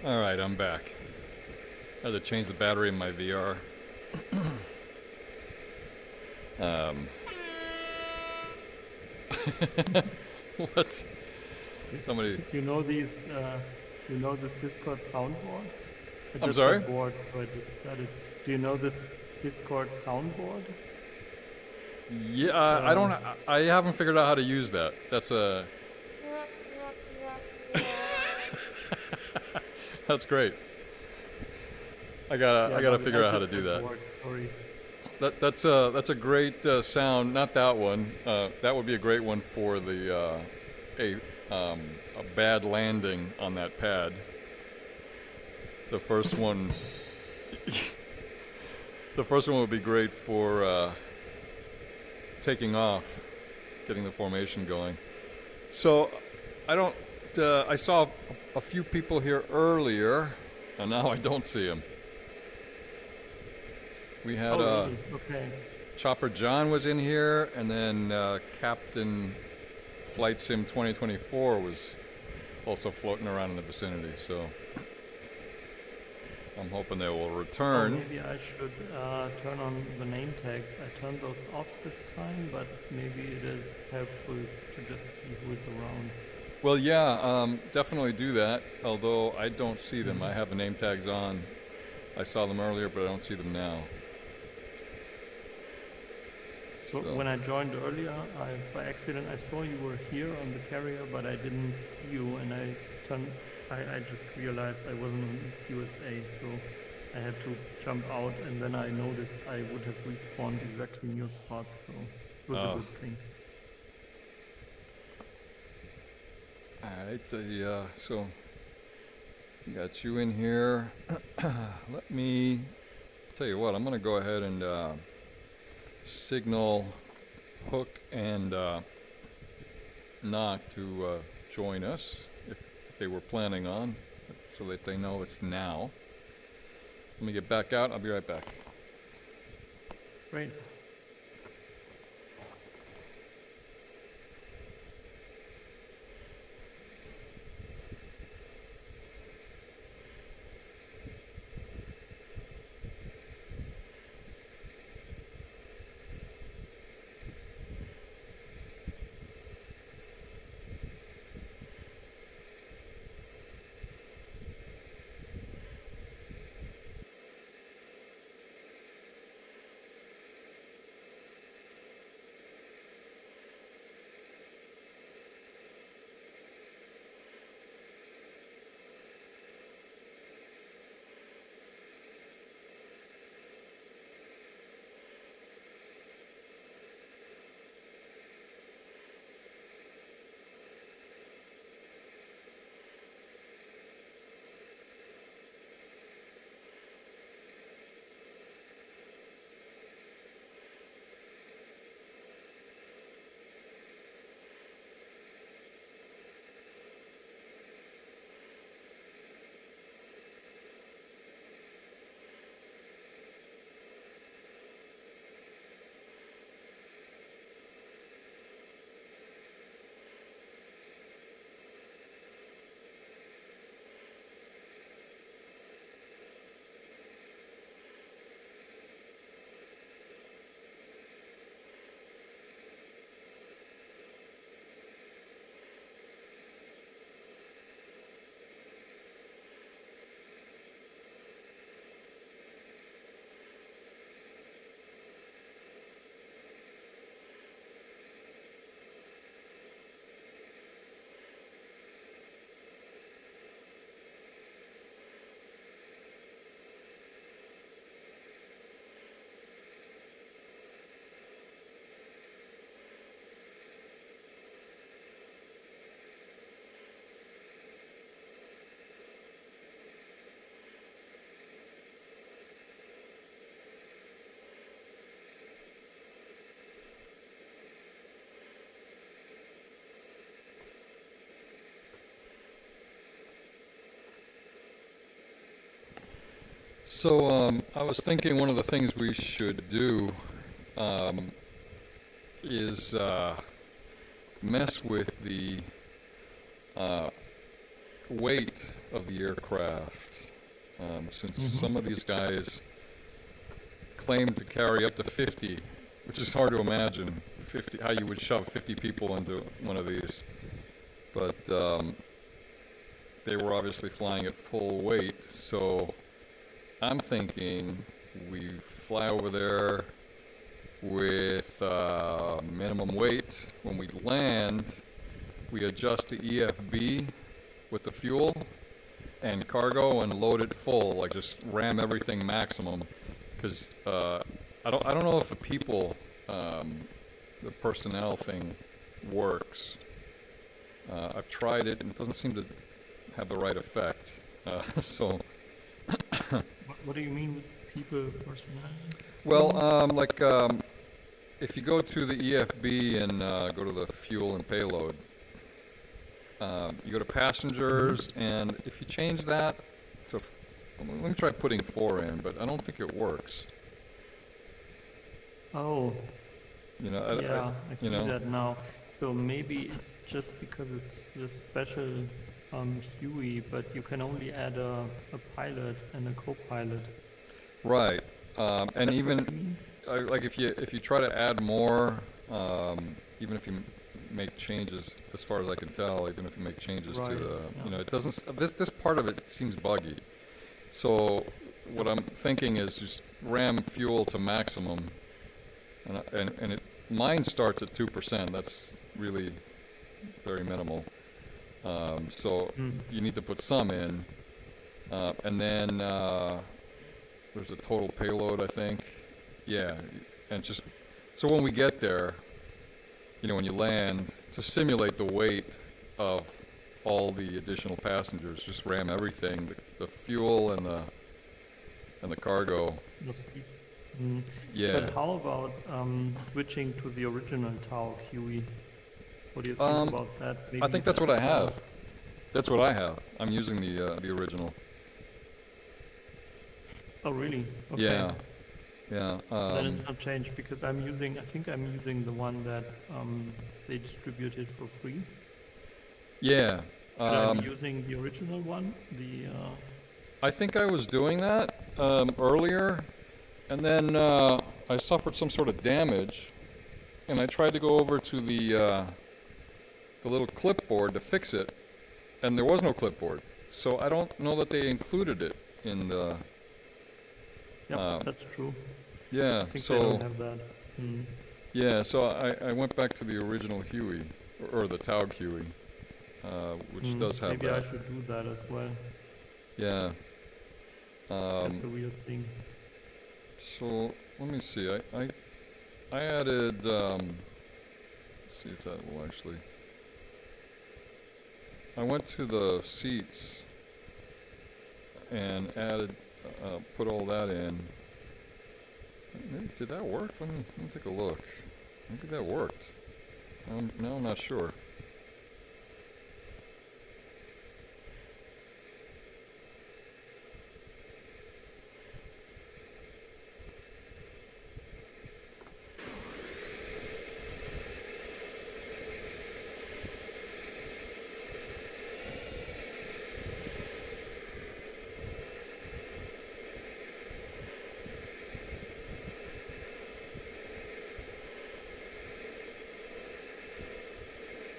All right, I'm back. I had to change the battery in my VR. um, what? Somebody. Do you know these? You know this Discord soundboard? I I'm just sorry? got bored, so I just got it. Do you know this Discord soundboard? Yeah, I don't. I haven't figured out how to use that. That's a. That's great. I gotta figure out how to do that. Bored, sorry. That's a great sound. Not that one. That would be a great one for the a bad landing on that pad. The first one. The first one would be great for taking off, getting the formation going. So, I don't. I saw a few people here earlier, and now I don't see them. We had really? Okay. Chopper John was in here, and then Captain Flight Sim 2024 was also floating around in the vicinity. So I'm hoping they will return. Maybe I should turn on the name tags. I turned those off this time, but maybe it is helpful to just see who is around. Well, yeah, definitely do that. Although I don't see them. I have the name tags on. I saw them earlier, but I don't see them now. So when I joined earlier, by accident I saw you were here on the carrier, but I didn't see you, and I just realized I wasn't on East USA, so I had to jump out, and then I noticed I would have respawned exactly in your spot, so it was a good thing. Alright, so got you in here. Let me tell you what, I'm going to go ahead and signal Hook and Knock to join us if they were planning on, so that they know it's now. Let me get back out. I'll be right back. Great. So I was thinking one of the things we should do is mess with the weight of the aircraft, since some of these guys claim to carry up to 50, which is hard to imagine 50, how you would shove 50 people into one of these. But they were obviously flying at full weight, so I'm thinking we fly over there with minimum weight. When we land, we adjust to EFB with the fuel and cargo and load it full, like just ram everything maximum. Because I don't know if the people, the personnel thing works. I've tried it and it doesn't seem to have the right effect. So. What do you mean with people personnel? Well, if you go to the EFB and go to the fuel and payload, you go to passengers, and if you change that to, let me try putting 4 in, but I don't think it works. Oh. You know, I see that now. So maybe it's just because it's the special Huey, but you can only add a pilot and a co-pilot. Right, and even like if you try to add more, even if you make changes, as far as I can tell, even if you make changes to the, you know, it doesn't. This part of it seems buggy. So what I'm thinking is just ram fuel to maximum, and mine starts at 2%. That's really very minimal. So you need to put some in, and then there's a total payload, I think. Yeah, and just so when we get there, you know, when you land, to simulate the weight of all the additional passengers, just ram everything, the fuel and the cargo. The seats. Yeah. But how about switching to the original Tau Huey? What do you think about that? Maybe I think that's what I have. That's what I have. I'm using the original. Oh, really? Okay. Yeah. Yeah. Then it's not changed because I think I'm using the one that they distributed for free. Yeah. I'm using the original one. I think I was doing that earlier, and then I suffered some sort of damage, and I tried to go over to the little clipboard to fix it, and there was no clipboard. So I don't know that they included it in the. Yeah, that's true. Yeah, I think so they don't have that. Yeah, so I went back to the original Huey, or the Taug Huey, which does have maybe that. I should do that as well. Yeah. That's the weird thing. So let me see. I added. Let's see if that will actually. I went to the seats and added, put all that in. Maybe, did that work? Let me take a look. Maybe that worked. Now I'm not sure.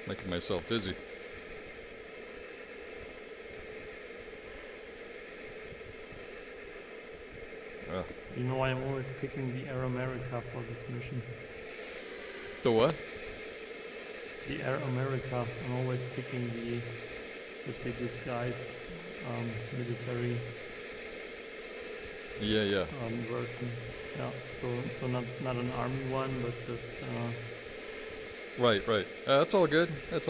Making myself dizzy. You know, I'm always picking the Air America for this mission. The what? The Air America. I'm always picking the, let's say, disguised military Yeah. version. Yeah. So not an army one, but just. Right. That's all good. But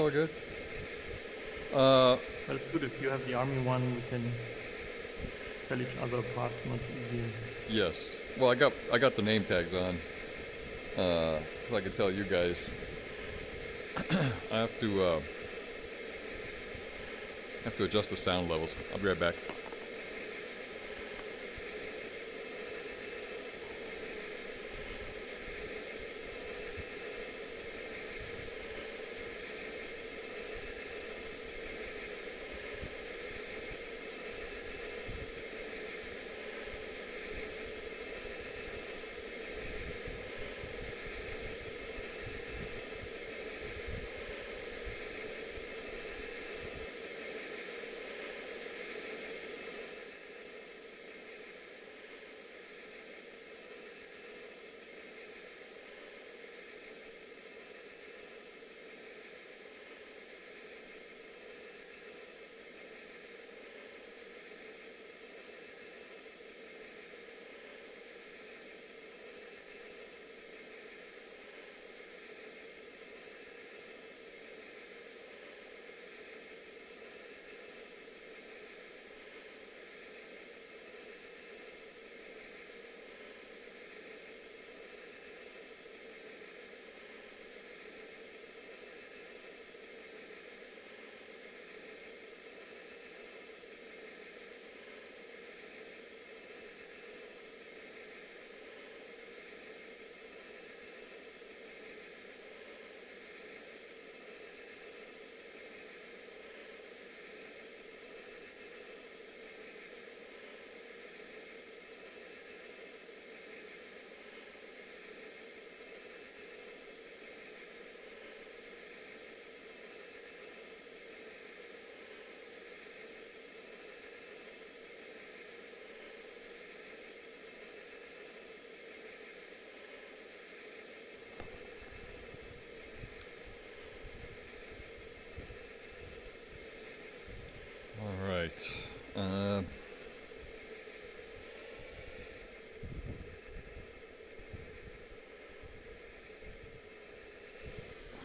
it's good if you have the army one. We can tell each other apart much easier. Yes. Well, I got the name tags on. So I can tell you guys. I have to adjust the sound levels. I'll be right back.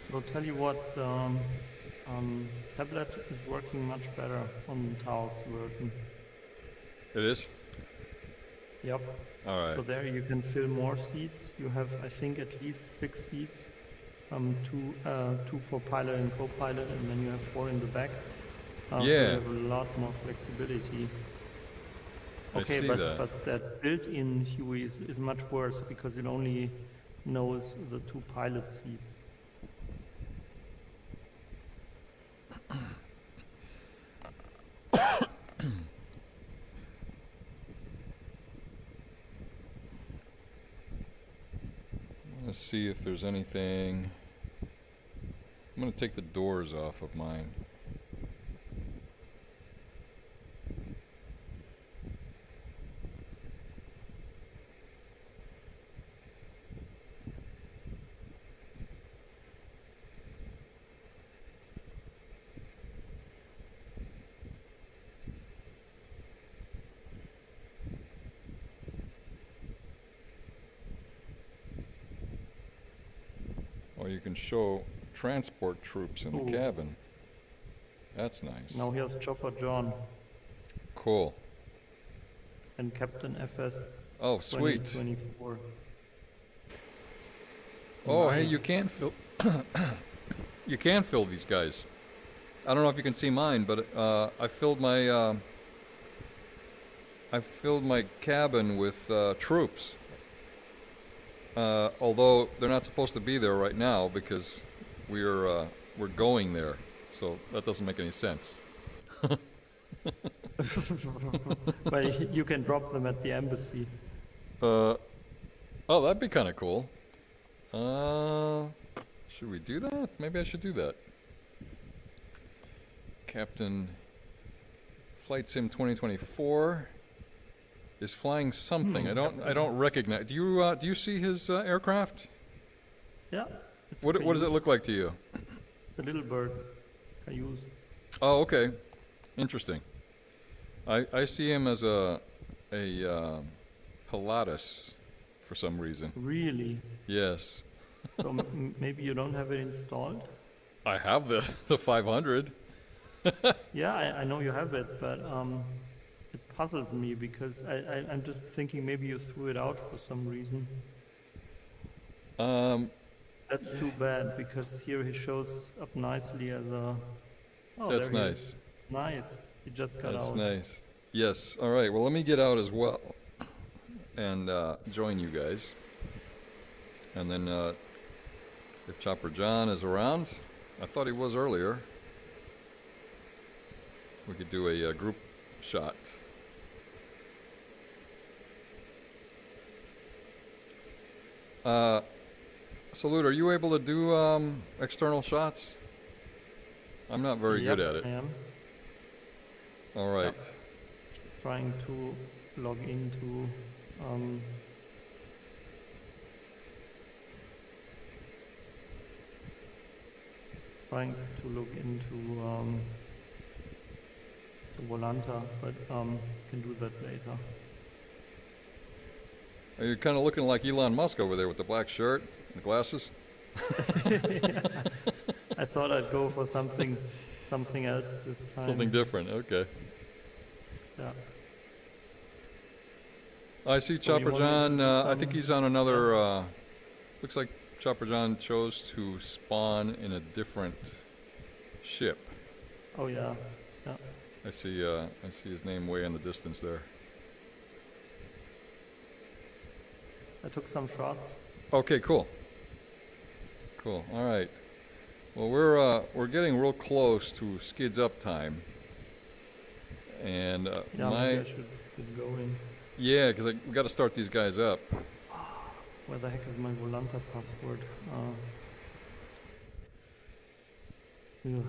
So I'll tell you what, tablet is working much better on Tao's version. It is? Yep. All right. So there you can fill more seats. You have, I think, at least 6 seats. Two for pilot and co-pilot, and then you have 4 in the back. So you have a lot more flexibility. Okay, but that built-in Huey is much worse because it only knows the 2 pilot seats. Let's see if there's anything. I'm going to take the doors off of mine. You can show transport troops in the cabin. That's nice. Now here's Chopper John. Cool. And Captain FS. Oh, sweet. 2024. Oh, nice. Hey, you can fill. You can fill these guys. I don't know if you can see mine, but I filled my cabin with troops. Although they're not supposed to be there right now because we're going there, so that doesn't make any sense. But you can drop them at the embassy. Oh, that'd be kind of cool. Should we do that? Maybe I should do that. Captain Flight Sim 2024 is flying something. I don't recognize. Do you see his aircraft? Yeah. What does it look like to you? It's a little bird. I use. Oh, okay. Interesting. I see him as a Pilatus for some reason. Really? Yes. So maybe you don't have it installed? I have the 500. Yeah, I know you have it, but it puzzles me because I'm just thinking maybe you threw it out for some reason. That's too bad because here he shows up nicely as a. Oh, that's nice. Nice. He just got out. That's nice. Yes. All right. Well, let me get out as well and join you guys. And then if Chopper John is around, I thought he was earlier. We could do a group shot. Salute, are you able to do external shots? I'm not very good at it. I am. All right. Yep. Trying to log into the Volanta, but can do that later. Are you kind of looking like Elon Musk over there with the black shirt, the glasses? I thought I'd go for something else this time. Something different, okay. Yeah. I see Chopper John, I think he's on another, looks like Chopper John chose to spawn in a different ship. Oh yeah, yeah. I see his name way in the distance there. I took some shots. Okay, cool. Cool. All right. Well, we're getting real close to skids up time, and yeah, maybe I should get going. Yeah, because we got to start these guys up. Where the heck is my Volanta password? Ugh,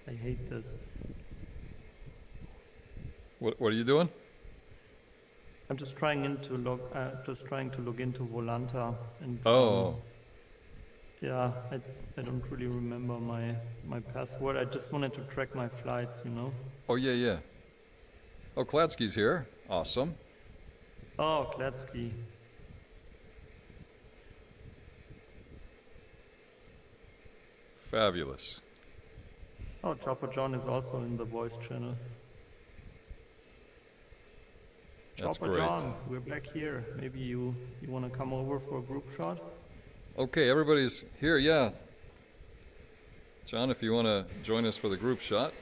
I hate this. What are you doing? I'm just trying to log into Volanta and. Yeah, I don't really remember my password. I just wanted to track my flights, you know. Oh yeah. Oh, Kladsky's here. Awesome. Oh, Kladsky. Fabulous. Oh, Chopper John is also in the voice channel. That's Chopper great. John, we're back here. Maybe you want to come over for a group shot? Okay, everybody's here, yeah. John, if you want to join us for the group shot,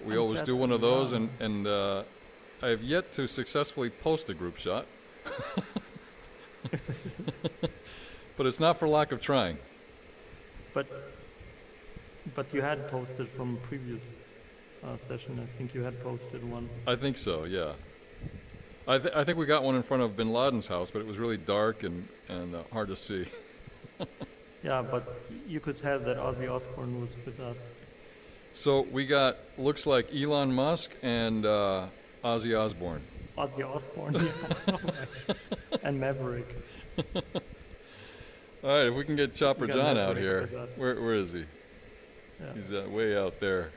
we always do one of those, and I have yet to successfully post a group shot. But it's not for lack of trying. But you had posted from previous session. I think you had posted one. I think so, yeah. I think we got one in front of Bin Laden's house, but it was really dark and hard to see. Yeah, but you could tell that Ozzy Osbourne was with us. So we got, looks like Elon Musk and Ozzy Osbourne. Ozzy Osbourne, yeah. And Maverick. All right, if we can get Chopper John out Maverick here. with us. Where is he? Yeah. He's way out there.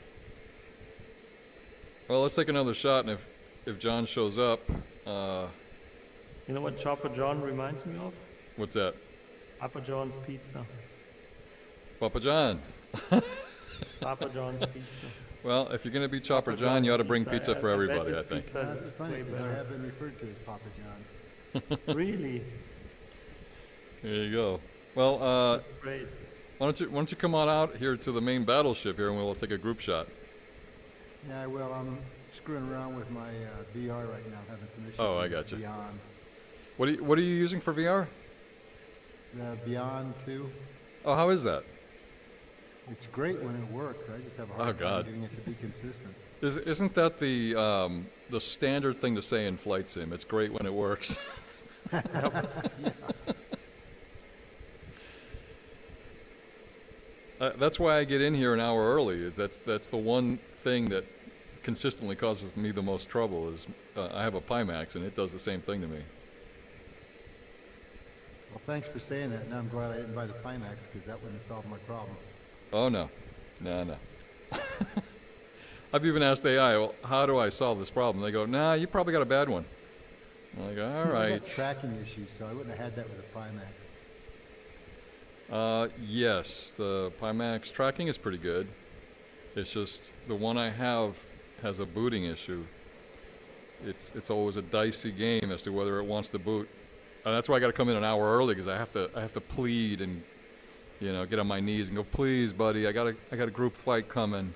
Well, let's take another shot, and if John shows up, You know what Chopper John reminds me of? what's that? Papa John's Pizza. Papa John. Papa John's Pizza. Well, if you're going to be Chopper Papa John, you ought to John's bring pizza. pizza for I bet everybody, his I think. pizza That's is funny way because I better. have been referred to as Papa John. Really? There you go. Well, That's great. why don't you come on out here to the main battleship here, and we'll take a group shot. Yeah, well, I'm screwing around with my VR right now, having some issues. Oh, I with gotcha. Beyond. What are you using for VR? The Beyond 2, Oh, how is that? it's great when it works. I just have a Oh, hard God. time getting it to be consistent. Isn't that the standard thing to say in flight sim? It's great when it works. That's why I get in here an hour early. That's the one thing that consistently causes me the most trouble. Is I have a Pimax and it does the same thing to me. Well, thanks for saying that. Now I'm glad I didn't buy the Pimax because that wouldn't have solved my problem. Oh no. I've even asked AI, well, how do I solve this problem? They go, nah, you probably got a bad one. I go, all I got right. tracking issues, so I wouldn't have had that with a Pimax. Yes, the Pimax tracking is pretty good. It's just the one I have has a booting issue. It's always a dicey game as to whether it wants to boot. That's why I got to come in an hour early because I have to plead and get on my knees and go, please, buddy, I got a group flight coming.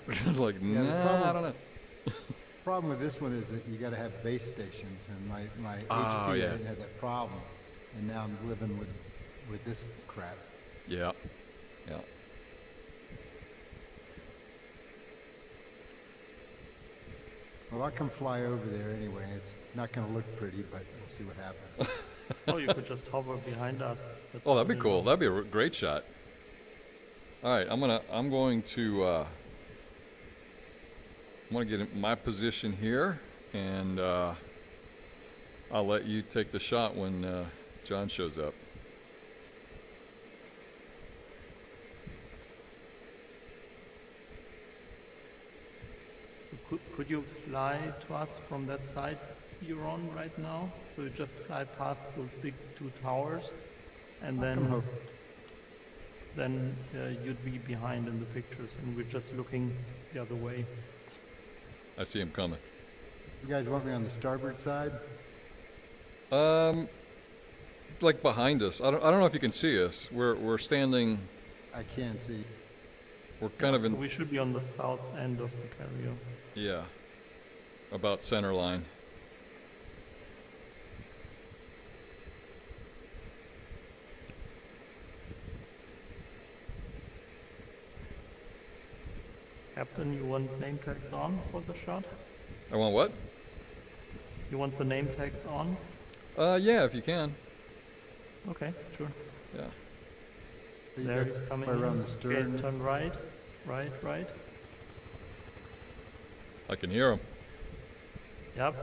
It's like, Yeah, the nah, I don't know. The problem with this one is that you got to have base stations, and my HP Oh, yeah. I didn't have that problem, and now I'm living with this crap. Yeah. Well, I'll come fly over there anyway. It's not going to look pretty, but we'll see what happens. Oh, you could just hover behind us. That's Oh, that'd be really cool. nice. That'd be a great shot. All right, I'm going to get in my position here, and I'll let you take the shot when John shows up. So could you fly to us from that side you're on right now? So you just fly past those big two towers, and Come then you'd be behind in the pictures, and we're just looking the other way. I see him coming. You guys want me on the starboard side? Like behind us. I don't know if you can see us. We're standing. I can see. We're kind of So in. we should be on the south end of the carrier. Yeah. About center line. Captain, you want name tags on for the shot? I want what? You want the name tags on? Yeah, if you can. Okay, sure. Yeah. So you There got he's coming fly around in. the stern. Okay, turn right, right. I can hear him. Yep.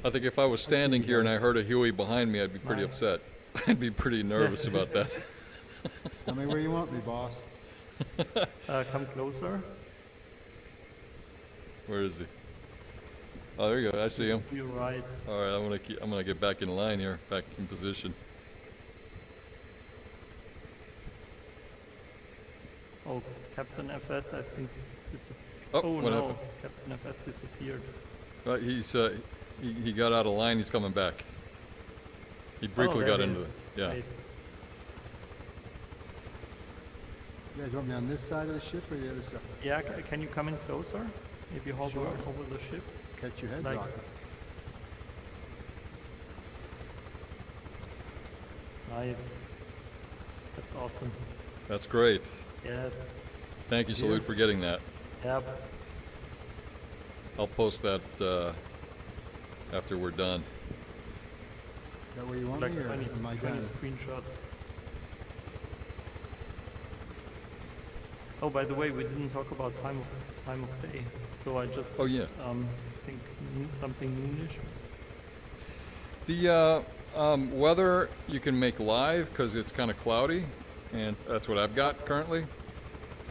I think if I was standing you here and I guys. heard a Huey behind me, I'd be pretty Nice. upset. I'd be pretty nervous about that. Tell me where you want me, boss. Come closer. Where is he? Oh, there you go. I see him. You're right. All right, I'm gonna get back in line here, back in position. Oh, Captain FS, I think disappeared. Oh, Oh what no, happened? Captain FS disappeared. He got out of line. He's coming back. He briefly there got he into is. it. Yeah. Right. You guys want me on this side of the ship or the other side? Yeah, can you come in closer? If you hover Sure. over the ship. Catch your head Like- rocking. Nice. That's awesome. That's great. Yes. Thank you, Salute, for getting that. Yep. I'll post that after we're done. Is that where you want Like me or 20, am I 20 done? screenshots. Oh, by the way, we didn't talk about time of day. So I just Oh yeah. think something noonish. The weather you can make live because it's kind of cloudy, and that's what I've got currently.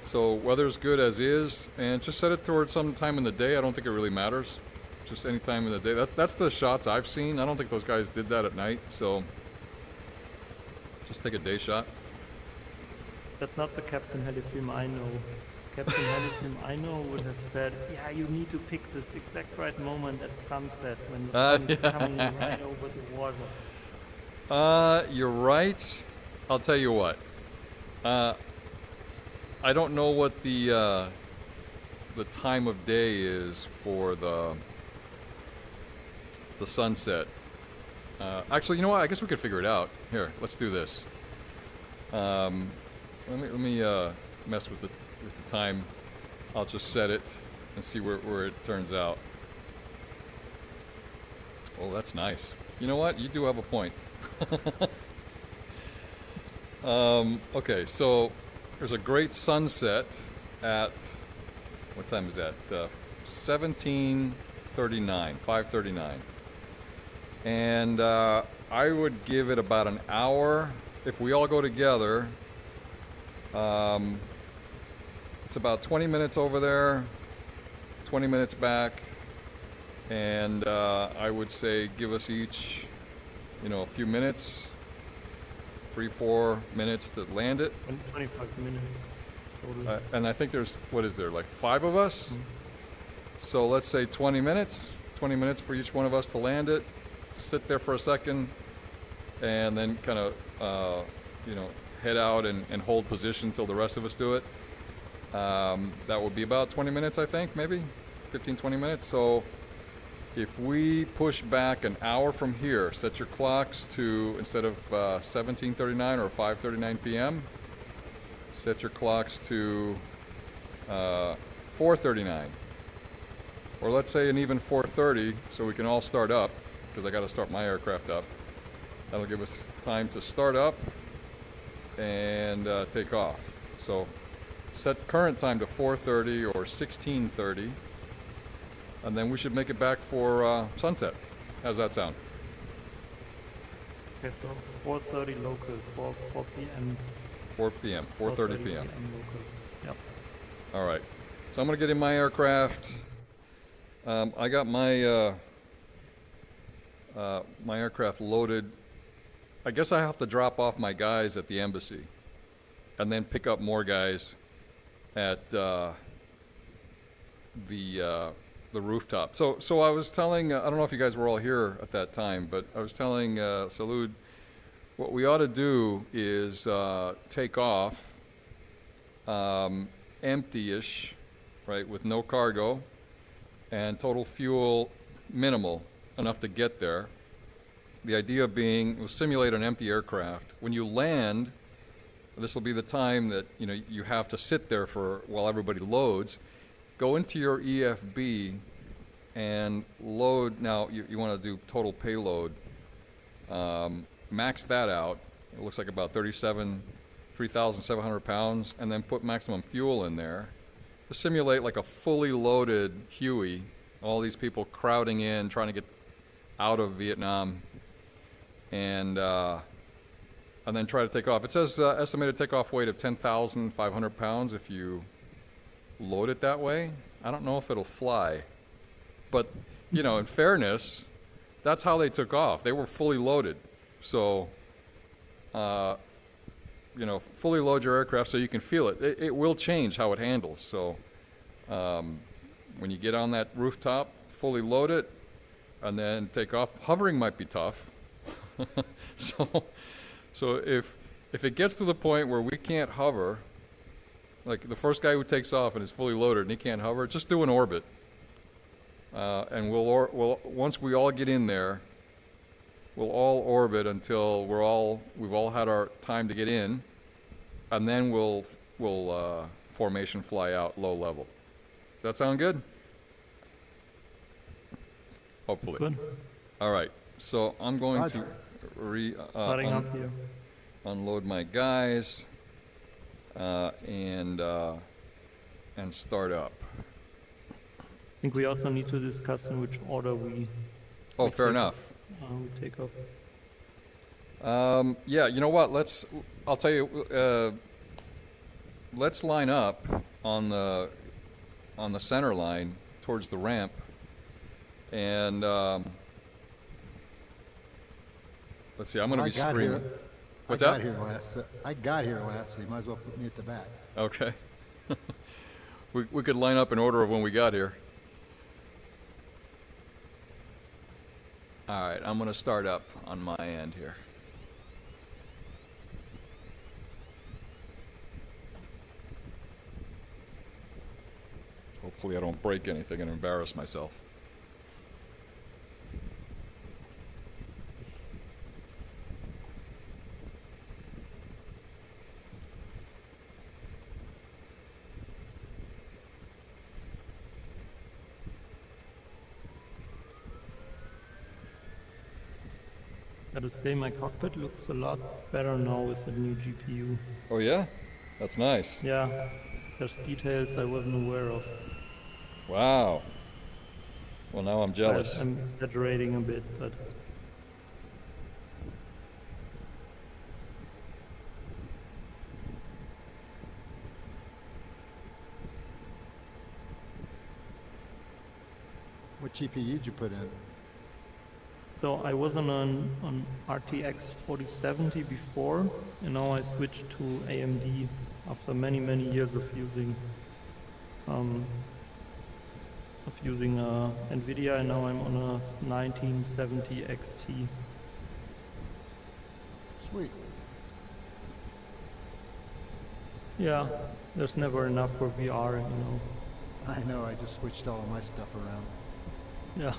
So weather's good as is, and just set it towards some time in the day. I don't think it really matters. Just any time in the day. That's the shots I've seen. I don't think those guys did that at night. So just take a day shot. That's not the Captain Helisim I know. Captain Helisim I know would have said, yeah, you need to pick this exact right moment at sunset when the sun is coming right over the water. You're right. I'll tell you what. I don't know what the time of day is for the sunset. Actually, you know what? I guess we could figure it out. Here, let's do this. Let me mess with the time. I'll just set it and see where it turns out. Oh, that's nice. You know what? You do have a point. Okay, so there's a great sunset at, what time is that? 17:39, 5:39. And I would give it about an hour. If we all go together, it's about 20 minutes over there, 20 minutes back. And I would say give us each, a few minutes, 3-4 minutes to land it. 25 minutes. Totally. And I think there's, what is there, like 5 of us? Mhm. So let's say 20 minutes for each one of us to land it, sit there for a second, and then kind of, head out and hold position till the rest of us do it. That would be about 20 minutes, I think, maybe 15, 20 minutes. So if we push back an hour from here, set your clocks to, instead of 17:39 or 5:39 p.m., set your clocks to 4:39. Or let's say an even 4:30, so we can all start up, because I got to start my aircraft up. That'll give us time to start up and take off. So set current time to 4:30 or 16:30. And then we should make it back for sunset. How's that sound? Okay, so 4:30 local, 4 p.m. 4 p.m., 4:30 p.m. local. Yep. All right. So I'm going to get in my aircraft. I got my my aircraft loaded. I guess I have to drop off my guys at the embassy and then pick up more guys at the rooftop. So I was telling, I don't know if you guys were all here at that time, but I was telling Salud, what we ought to do is take off empty-ish, right, with no cargo and total fuel minimal, enough to get there. The idea being, we'll simulate an empty aircraft. When you land, this will be the time that you have to sit there for while everybody loads. Go into your EFB and load. Now you want to do total payload. Max that out. It looks like about 3,700 pounds, and then put maximum fuel in there. To simulate like a fully loaded Huey. All these people crowding in, trying to get out of Vietnam, and then try to take off. It says estimated takeoff weight of 10,500 pounds if you load it that way. I don't know if it'll fly, but in fairness, that's how they took off. They were fully loaded. So, fully load your aircraft so you can feel it. It will change how it handles. So, when you get on that rooftop, fully load it, and then take off. Hovering might be tough. So if it gets to the point where we can't hover, like the first guy who takes off and is fully loaded and he can't hover, just do an orbit. And we'll once we all get in there, we'll all orbit until we've all had our time to get in, and then we'll formation fly out low level. Does that sound good? Hopefully. Good. All right. So I'm going Roger. to Starting up here. unload my guys and start up. I think we also need to discuss in which order we. Oh, we fair take enough. We take off. Yeah, you know what? I'll tell you. Let's line up on the center line towards the ramp, and let's see. I'm going to be screaming. What's that? I got here last, so you might as well put me at the back. Okay. We could line up in order of when we got here. All right, I'm going to start up on my end here. Hopefully I don't break anything and embarrass myself. Gotta say, my cockpit looks a lot better now with the new GPU. Oh yeah? That's nice. Yeah, there's details I wasn't aware of. Wow. Well, now I'm jealous. I'm exaggerating a bit, but What GPU did you put in? so I was on RTX 4070 before, and now I switched to AMD after many years of using NVIDIA, and now I'm on a 1970 XT. Sweet. Yeah, there's never enough for VR, I know, I just switched all of my stuff around. Yeah.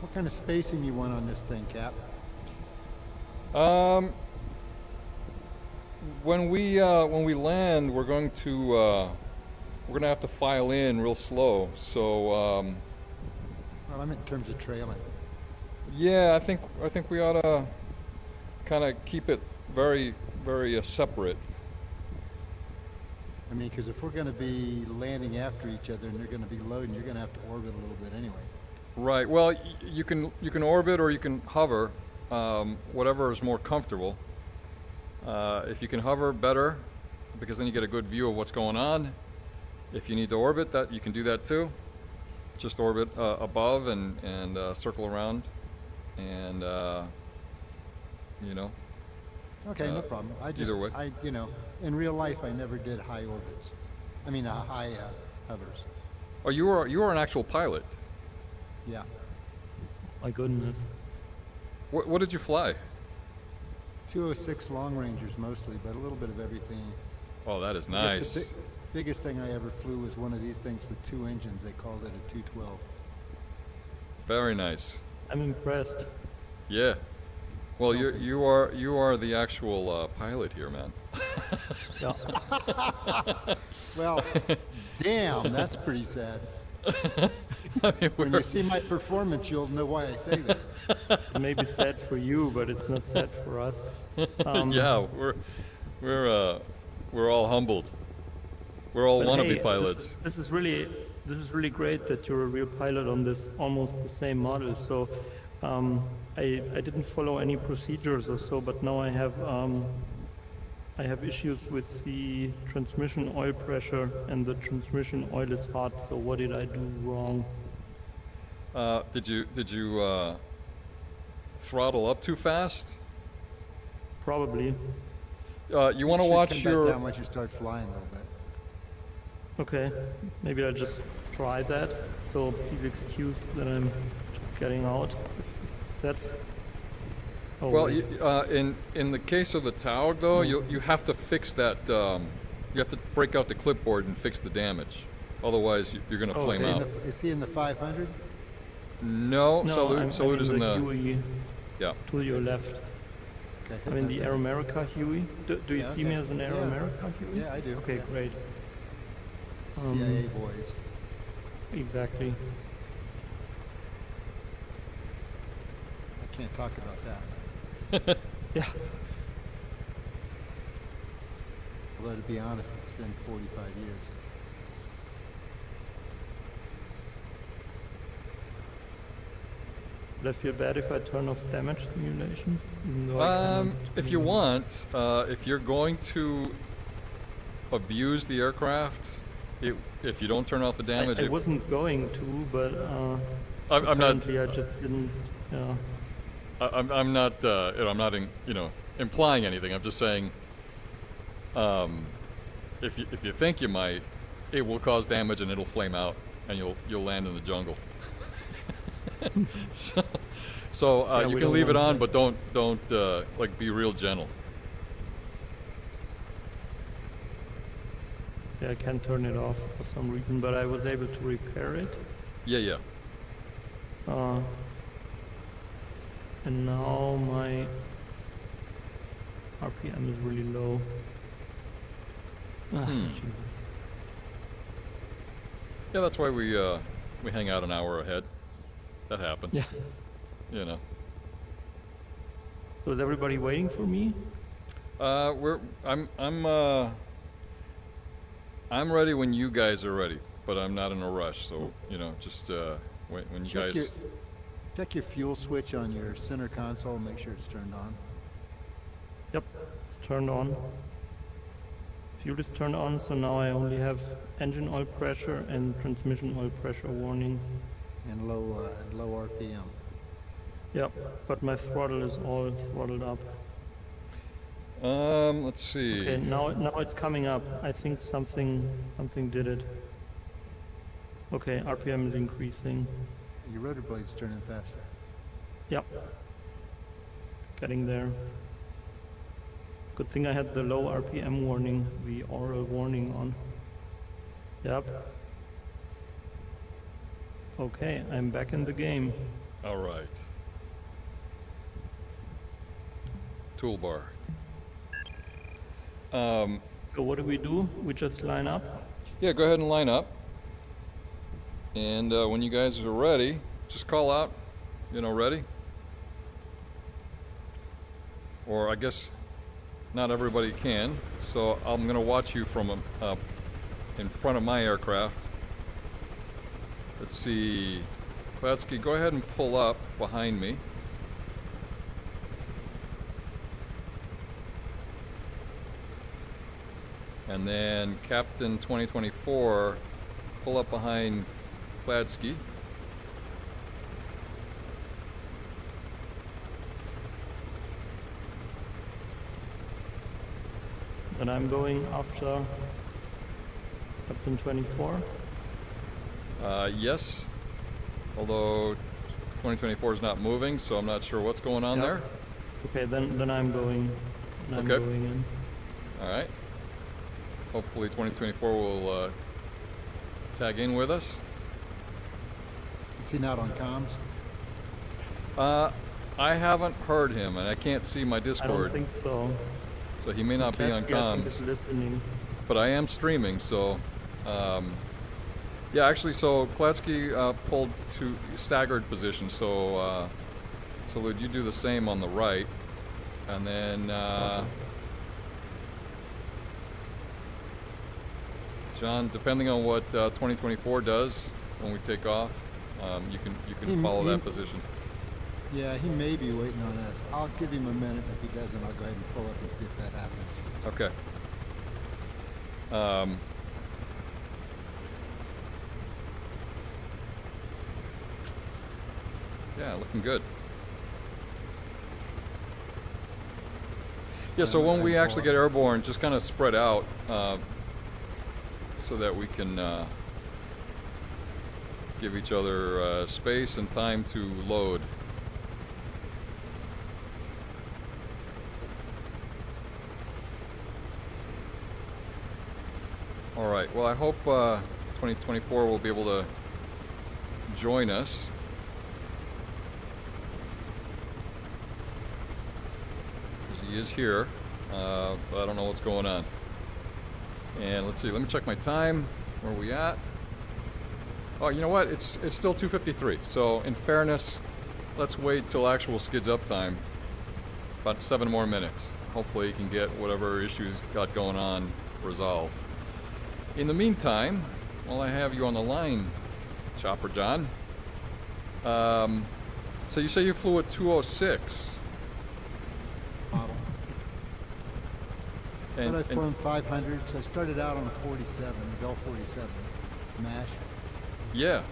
What kind of spacing you want on this thing, Cap? When we land, we're gonna have to file in real slow. So Well, I meant in terms of trailing. yeah, I think we ought to kind of keep it very separate. I mean, because if we're going to be landing after each other and they're going to be loading, you're going to have to orbit a little bit anyway. Right. Well, you can orbit or you can hover, whatever is more comfortable. If you can hover, better, because then you get a good view of what's going on. If you need to orbit, that you can do that too. Just orbit above and circle around, and Okay, no problem. either way. In real life, I never did high orbits. I mean, high hovers. Oh, you are an actual pilot. Yeah. My goodness. What did you fly? 206 long rangers mostly, but a little bit of everything. Oh, that is I guess nice. the biggest thing I ever flew was one of these things with two engines. They called it a 212. Very nice. I'm impressed. Yeah. Well, you are the actual pilot here, man. Yeah. Well, damn, that's pretty sad. I mean, When you see my performance, you'll know why I say that. It may be sad for you, but it's not sad for us. yeah, we're all humbled. We're all But wannabe hey, pilots. This is really this is really great that you're a real pilot on this almost the same model. So I didn't follow any procedures or so, but now I have issues with the transmission oil pressure, and the transmission oil is hot. So what did I do wrong? Did you throttle up too fast? Probably. You want to watch Come your. back down once you start flying a little bit. Okay, maybe I'll just try that. So please excuse that I'm just getting out. That's. Oh, Well, wait. in the case of the Taug, though, you have to fix that. You have to break out the clipboard and fix the damage. Otherwise, you're going to Oh, flame out. Is he in the 500? No, No, Salute is in the. Huey Yeah. to your left. Okay. I'm in the Air America Huey. Do you Yeah, see me okay. as an Air Yeah. America Huey? Yeah, I do. Okay, Yeah. great. CIA boys. Exactly. I can't talk about that. Yeah. Although to be honest, it's been 45 years. Would I feel bad if I turn off damage simulation? Even though I cannot If you want, if you're going to abuse the aircraft, if you don't turn off the damage, I wasn't going to, but I'm not. apparently I just didn't. Yeah. I'm not. I'm not. Implying anything. I'm just saying. If you think you might, it will cause damage and it'll flame out, and you'll land in the jungle. so Yeah, you we can don't leave it want on, that. but don't like be real gentle. Yeah, I can't turn it off for some reason, but I was able to repair it. Yeah. And now my RPM is really low. Jesus. Yeah, that's why we hang out an hour ahead. That happens. Yeah. You know. So is everybody waiting for me? I'm ready when you guys are ready, but I'm not in a rush. So just when you guys. Check your fuel switch on your center console. Make sure it's turned on. Yep, it's turned on. Fuel is turned on, so now I only have engine oil pressure and transmission oil pressure warnings. And low RPM. Yep, but my throttle is all throttled up. Let's see. Okay, now it's coming up. I think something did it. Okay, RPM is increasing. Your rotor blade's turning faster. Yep. Getting there. Good thing I had the low RPM warning, the oral warning on. Yep. Okay, I'm back in the game. All right. Toolbar. So what do? We just line up? Yeah, go ahead and line up. And when you guys are ready, just call out, ready. Or I guess not everybody can. So I'm going to watch you from in front of my aircraft. Let's see. Klatsky, go ahead and pull up behind me. And then Captain 2024, pull up behind Kladsky. And I'm going after Captain 24. Yes, although 2024 is not moving, so I'm not sure what's going on Yep. there. Okay, then I'm going. I'm Okay. going in. All right. Hopefully 2024 will tag in with us. Is he not on comms? I haven't heard him, and I can't see my I don't Discord, think so. so he may not be on Klatsky, I think, comms. is listening. But I am streaming, so yeah. Actually, so Klatsky pulled to staggered position, so Salud, you do the same on the right, and then John, depending on what 2024 does when we take off, you can follow that position. Yeah, he may be waiting on us. I'll give him a minute. If he doesn't, I'll go ahead and pull up and see if that happens. Okay. Yeah, looking good. Yeah, so when we actually get airborne, just kind of spread out so that we can give each other space and time to load. All right, well, I hope 2024 will be able to join us. He is here, but I don't know what's going on. And let's see, let me check my time. Where are we at? Oh, you know what? It's still 2:53. So in fairness, let's wait till actual skids up time. About 7 more minutes. Hopefully you can get whatever issues got going on resolved. In the meantime, while I have you on the line, Chopper John, so you say you flew at 206. Model. But I've flown 500s. I started out on a 47, Bell 47, MASH. Yeah.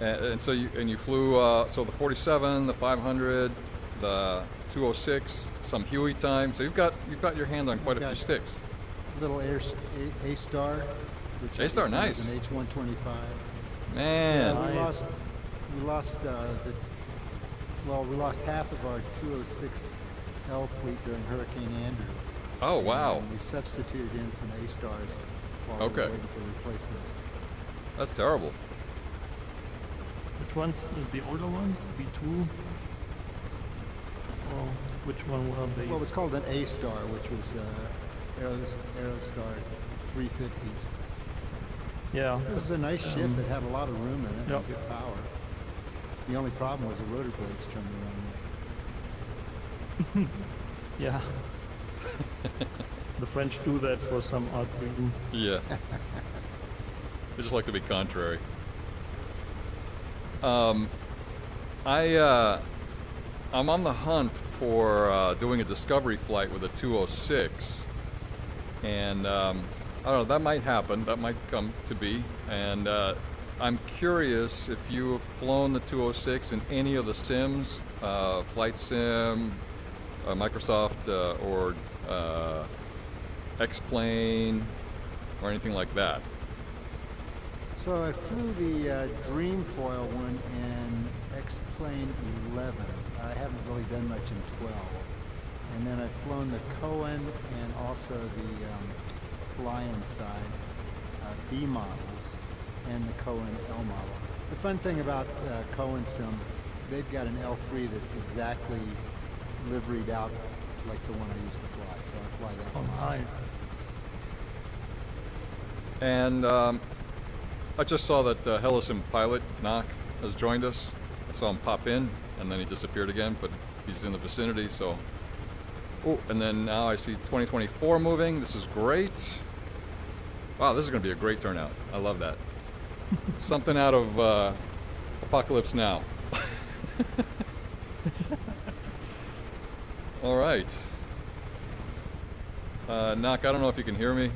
And so you flew so the 47, the 500, the 206, some Huey time. So you've got your hand on quite a few sticks. Little A-Star, which A-Star, nice. An H-125. Man. Yeah, we lost half of our 206 L fleet during Hurricane Andrew. Oh, wow. And we substituted in some A-Stars while we were waiting for replacements. That's terrible. Which ones? The older ones? B2? Or which one were they? Well, it was called an A-Star, which was Aerostar 350s. Yeah. This was a nice ship. It had a lot of room in it Yep. and good power. The only problem was the rotor blades turned around. Yeah. The French do that for some odd reason. Yeah. They just like to be contrary. I'm on the hunt for doing a discovery flight with a 206, and I don't know, that might happen, that might come to be, and I'm curious if you have flown the 206 in any of the sims, Flight Sim, Microsoft, or X-Plane, or anything like that. So I flew the Dreamfoil one in X-Plane 11. I haven't really done much in 12. And then I've flown the Cohen and also the fly-in side B models and the Cohen L model. The fun thing about Cohen Sim, they've got an L3 that's exactly liveried out like the one I used to fly. So I fly that one. Oh, nice. And I just saw that Helisim pilot, Knock, has joined us. I saw him pop in, and then he disappeared again, but he's in the vicinity, so... Oh, and then now I see 2024 moving. This is great. Wow, this is going to be a great turnout. I love that. Something out of Apocalypse Now. All right. Knock, I don't know if you can hear me,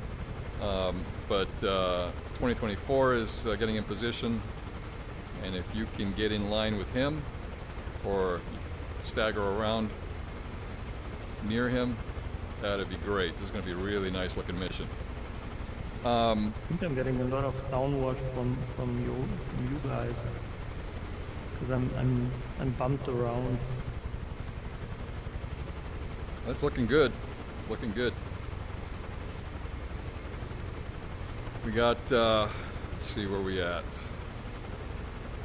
but 2024 is getting in position, and if you can get in line with him or stagger around near him, that'd be great. This is going to be a really nice looking mission. I think I'm getting a lot of downwash from you guys, because I'm bumped around. That's looking good. Looking good. We got, let's see where we at.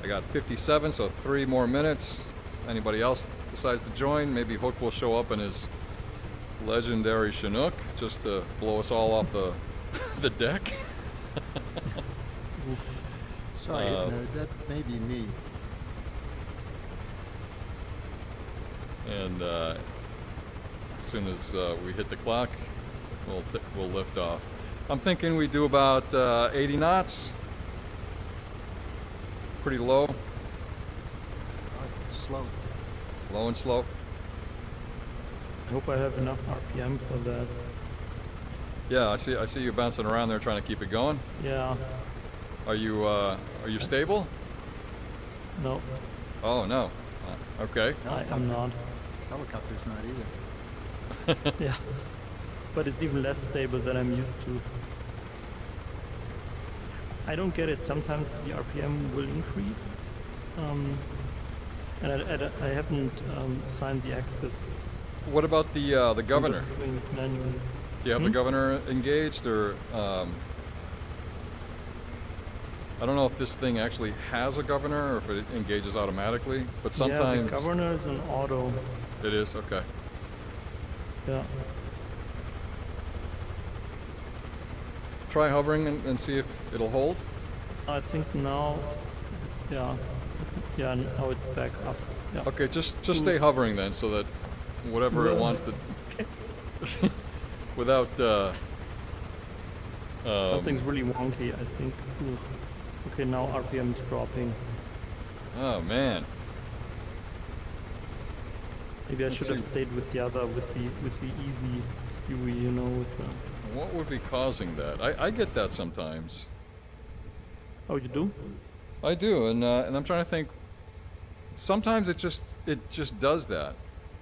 I got 57, so 3 more minutes. Anybody else decides to join, maybe Hook will show up in his legendary Chinook just to blow us all off the deck. Sorry, no, that may be me. And as soon as we hit the clock, we'll lift off. I'm thinking we do about 80 knots. Pretty low, Slow. low and slow. I hope I have enough RPM for that. Yeah, I see you bouncing around there trying to keep it going. Yeah. Are you stable? No, Oh no. Okay. I am not. Helicopter's not either. Yeah. But it's even less stable than I'm used to. I don't get it. Sometimes the RPM will increase. And I haven't signed the access. What about the I'm governor? just doing it manually. Do you have the governor engaged, or I don't know if this thing actually has a governor or if it engages automatically, but Yeah, sometimes the governor is an auto. it is. Okay. Yeah. Try hovering and see if it'll hold. I think now, yeah. Yeah, now it's back up. Yeah. Okay, just stay hovering then, so that whatever it Yeah. wants to, without. Something's really wonky, I think. Ooh. Okay, now RPM is dropping. Oh man. Maybe I Let's should have see. stayed with the other, with the easy UE, you know, with the... What would be causing that? I get that sometimes. Oh, you do? I do, and I'm trying to think. Sometimes it just does that.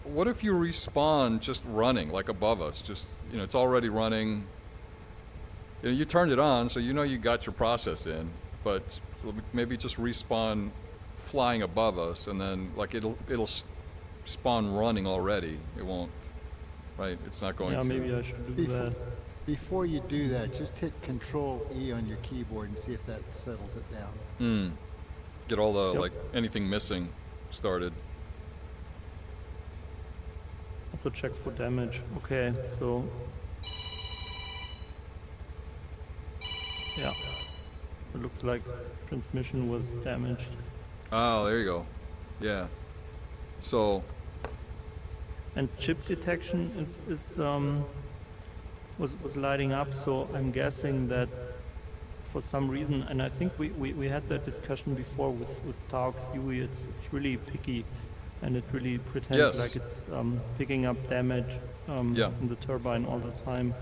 What if you respawn just running, like above us? Just, it's already running. You turned it on, so you got your process in, but maybe just respawn flying above us, and then like it'll spawn running already. It won't, right? It's not going Yeah, to. maybe I should do that. Before you do that, just hit Control E on your keyboard and see if that settles it down. Get all the Yep. like anything missing started. Also check for damage. Okay, so... Yeah. It looks like transmission was damaged. Oh, there you go. Yeah. So And chip detection was lighting up, so I'm guessing that for some reason, and I think we had that discussion before with Taux UE, it's really picky, and it really pretends Yes. like it's picking up damage Yeah. in the turbine all the time.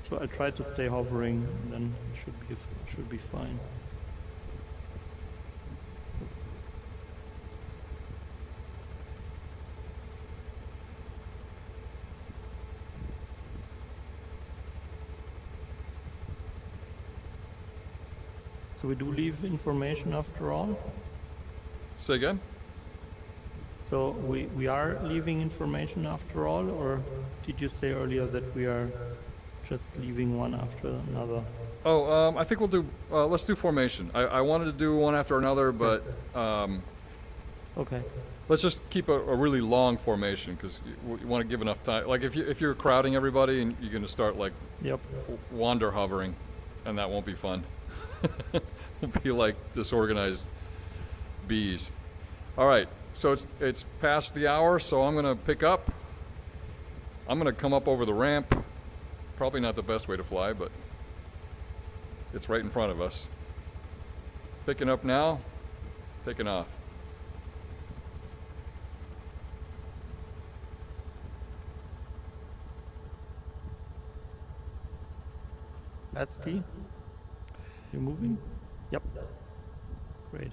So I tried to stay hovering, and then it should be fine. So we do leave information after all. say again. So we are leaving information after all, or did you say earlier that we are just leaving one after another? Oh, I think we'll do. Let's do formation. I wanted to do one after another, but Okay. let's just keep a really long formation because you want to give enough time. Like if you're crowding everybody and you're going to start like Yep. wander hovering, and that won't be fun. We'll be like disorganized bees. All right, so it's past the hour, so I'm gonna pick up. I'm gonna come up over the ramp. Probably not the best way to fly, but it's right in front of us. Picking up now, taking off. That's key. You're moving? Yep. Great.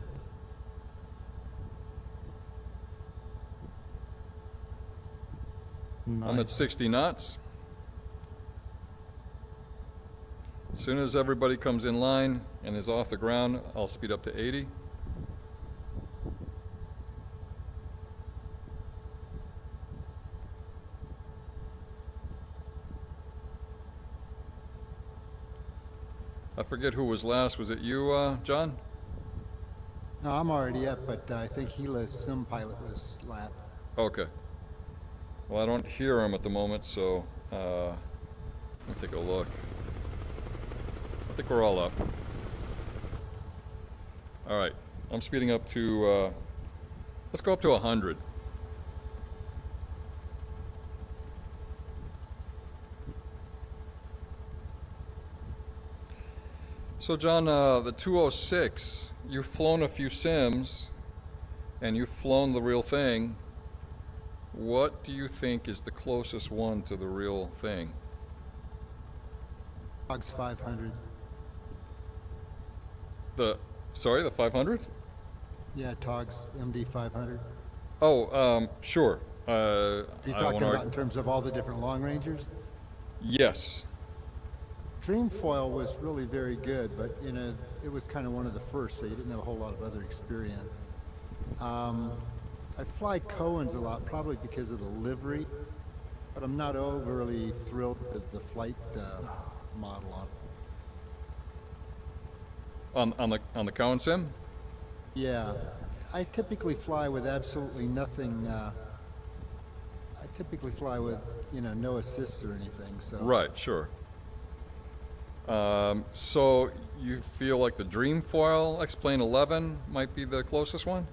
Nice. I'm at 60 knots. As soon as everybody comes in line and is off the ground, I'll speed up to 80. I forget who was last. Was it you, John? No, I'm already up, but I think Gila's sim pilot was lap. Okay. Well, I don't hear him at the moment, so let me take a look. I think we're all up. All right, I'm speeding up to, let's go up to 100. So, John, the 206, you've flown a few sims, and you've flown the real thing. What do you think is the closest one to the real thing? Hogs 500. The 500? Yeah, Togs MD 500. Oh, sure. You're I talking wanna about in terms of all the different long rangers? Yes. Dreamfoil was really very good, but you know, it was kind of one of the first, so you didn't have a whole lot of other experience. I fly Cohen's a lot, probably because of the livery, but I'm not overly thrilled with the flight model on it. On the Cowan sim? Yeah, I typically fly with absolutely nothing. I typically fly with, you know, no assists or anything. So Right, sure. So you feel like the Dreamfoil X-Plane 11 might be the closest one?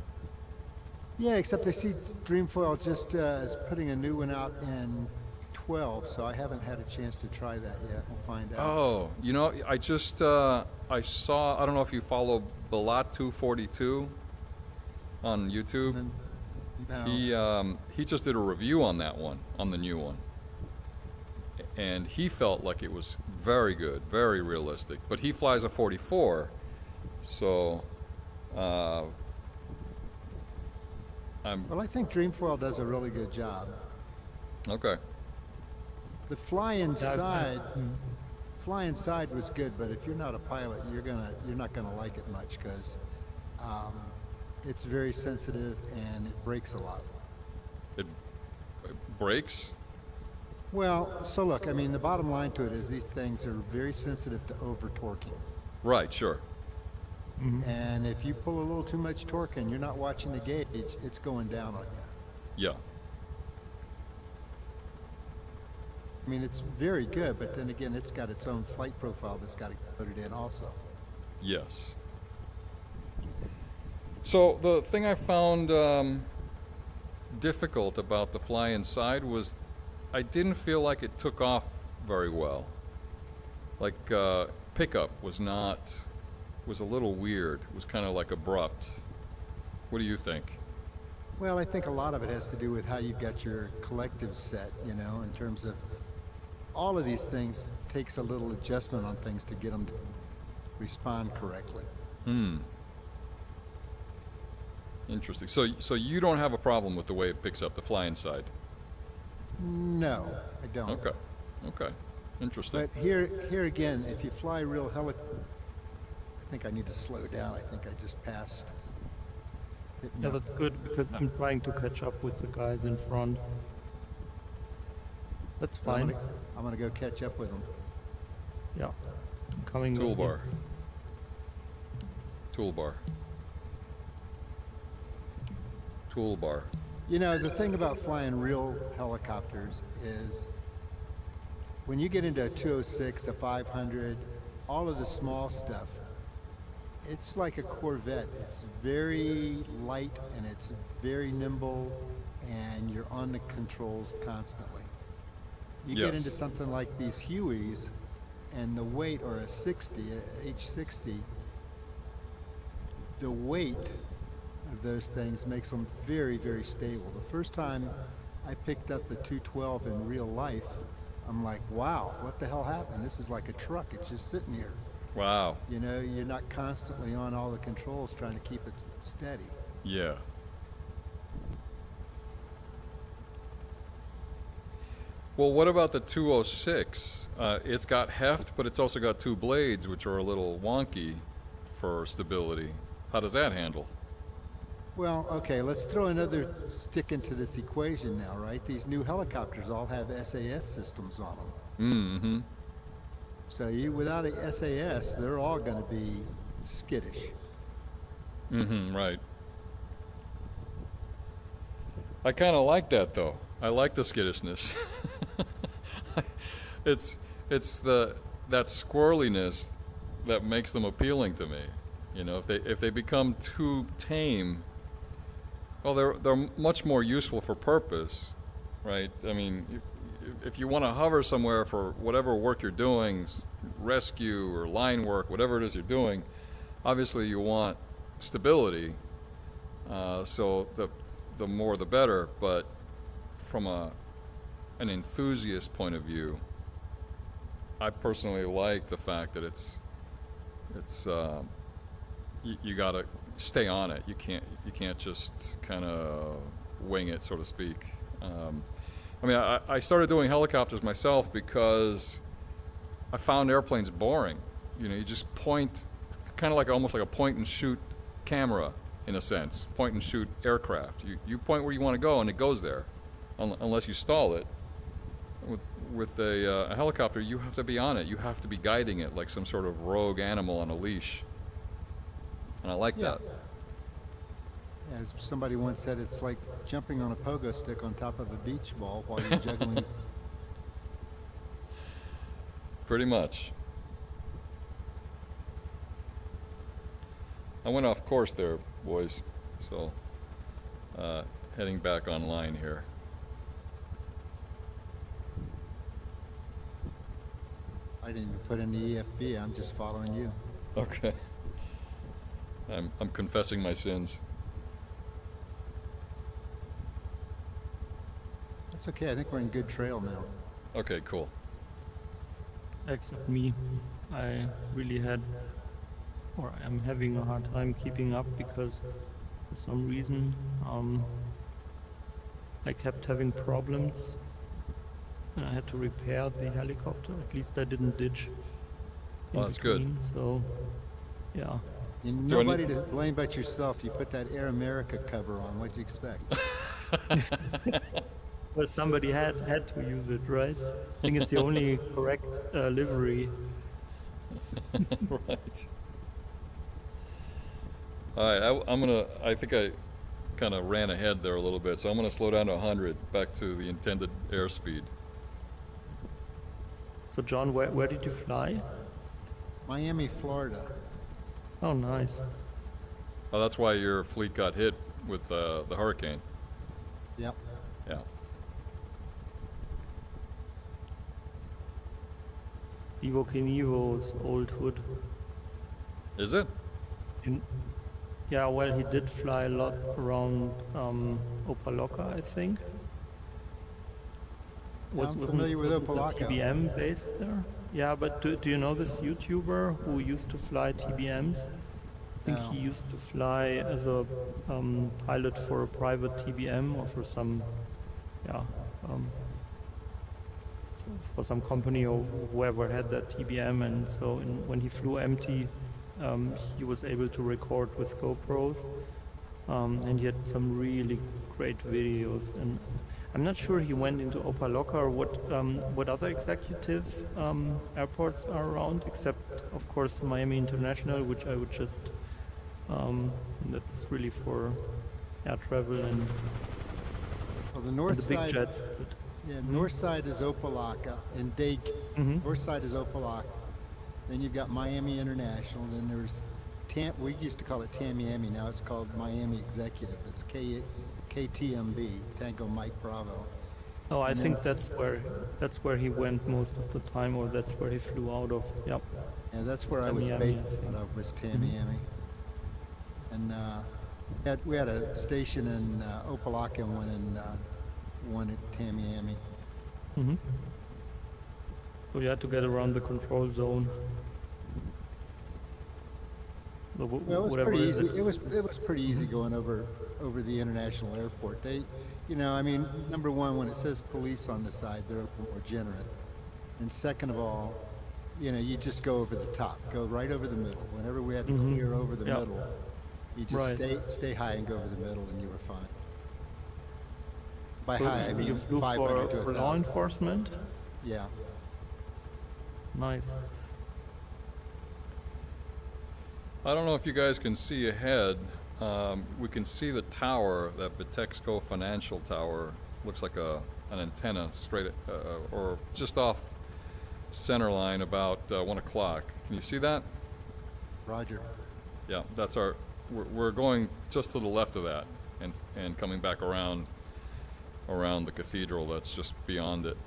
yeah, except I see Dreamfoil just is putting a new one out in 12, so I haven't had a chance to try that yet. We'll find out. Oh, you know, I just I saw. I don't know if you follow Balat242 on YouTube. No. He just did a review on that one, on the new one, and he felt like it was very good, very realistic. But he flies a 44, so Well, I think Dreamfoil does a really good job. okay. The fly inside was good, but if you're not a pilot, you're not gonna like it much because it's very sensitive and it breaks a lot. It breaks. Well, so look, I mean, the bottom line to it is these things are very sensitive to over torquing. Right, sure. And if you pull a little too much torque and you're not watching the gauge, it's going down on you. Yeah. I mean, it's very good, but then again, it's got its own flight profile that's got to put it in also. Yes. So the thing I found difficult about the fly inside was I didn't feel like it took off very well. Like pickup was a little weird. It was kind of like abrupt. What do you think? Well, I think a lot of it has to do with how you've got your collective set, you know, in terms of all of these things takes a little adjustment on things to get them to respond correctly. Interesting. So you don't have a problem with the way it picks up the fly inside? No, I don't. Okay. Interesting. But here again, if you fly real helicopter, I think I need to slow down. I think I just passed. Yeah, that's good because I'm trying to catch up with the guys in front. That's fine. I'm gonna go catch up with them. Yeah, I'm coming. with you. Toolbar. You know, the thing about flying real helicopters is when you get into a 206, a 500, all of the small stuff, it's like a Corvette. It's very light and it's very nimble and you're on the controls constantly. You get into something like these Hueys and the weight, or a 60, a H60, the weight of those things makes them very, very stable. The first time I picked up the 212 in real life, I'm like, wow, what the hell happened? This is like a truck. It's just sitting here. Wow. You know, you're not constantly on all the controls trying to keep it steady. Yeah. Well, what about the 206? It's got heft, but it's also got two blades, which are a little wonky for stability. How does that handle? Well, okay, let's throw another stick into this equation now, right? These new helicopters all have SAS systems on them. Mm-hmm. So without a SAS, they're all going to be skittish. Mm-hmm, right. I kind of like that, though. I like the skittishness. It's that squirreliness that makes them appealing to me. You know, if they become too tame, well, they're much more useful for purpose, right? I mean, if you want to hover somewhere for whatever work you're doing, rescue or line work, whatever it is you're doing, obviously you want stability. So the more the better. But from an enthusiast point of view, I personally like the fact that it's you gotta stay on it. You can't just kind of wing it, so to speak. I mean, I started doing helicopters myself because I found airplanes boring. You know, you just point, kind of like almost like a point and shoot camera in a sense. Point and shoot aircraft. You point where you want to go and it goes there, unless you stall it. With a helicopter, you have to be on it. You have to be guiding it like some sort of rogue animal on a leash. And I like that. As somebody once said, it's like jumping on a pogo stick on top of a beach ball while you're juggling. Pretty much. I went off course there, boys. So, heading back online here. I didn't even put in the EFB. I'm just following you. Okay. I'm confessing my sins. That's okay. I think we're in good trail now. Okay, cool. Except me, I really had, or I'm having a hard time keeping up because for some reason I kept having problems and I had to repair the helicopter. At least I didn't ditch. Oh, that's good. So, yeah. Nobody to blame but yourself. You put that Air America cover on. What'd you expect? Well, somebody had to use it, right? I think it's the only correct livery. Right. All right, I think I kind of ran ahead there a little bit, so I'm gonna slow down to 100, back to the intended airspeed. So, John, where did you fly? Miami, Florida. Oh, nice. Oh, that's why your fleet got hit with the hurricane. Yep. Yeah. Ivo Knievo's old hood. Is it? Yeah, well, he did fly a lot around Opaloka, I think. Yeah, I'm familiar with Opaloka. TBM based there? Yeah, but do you know this YouTuber who used to fly TBMs? I think he used to fly as a pilot for a private TBM or for some, for some company or whoever had that TBM, and so when he flew empty, he was able to record with GoPros, and he had some really great videos. And I'm not sure he went into Opaloka or what other executive airports are around, except of course Miami International, which I would just that's really for air travel and well, the north the side, big jets. Yeah, north side is Opalaka and Dade. North side is Opalaka. Then you've got Miami International. Then there's we used to call it Tamiami. Now it's called Miami Executive. It's KTMB, Tango Mike Bravo. Oh, I think that's where he went most of the time, or that's where he flew out of. Yep. Yeah, that's where I was based out of, was Tamiami. And we had a station in Opalaka and one at Tamiami. So you had to get around the control zone. Well, it was pretty easy. It was pretty easy going over the international airport. They, I mean, number one, when it says police on the side, they're more generous. And second of all, you just go over the top, go right over the middle. Whenever we had to clear over the middle, you just stay high and go over the middle, and you were fine. By high, I mean you flew 500 to 1,000. for law enforcement? Yeah. Nice. I don't know if you guys can see ahead. We can see the tower, that Bitexco Financial Tower. Looks like an antenna straight or just off center line about 1 o'clock. Can you see that? Roger. Yeah, that's we're going just to the left of that and coming back around the cathedral that's just beyond it.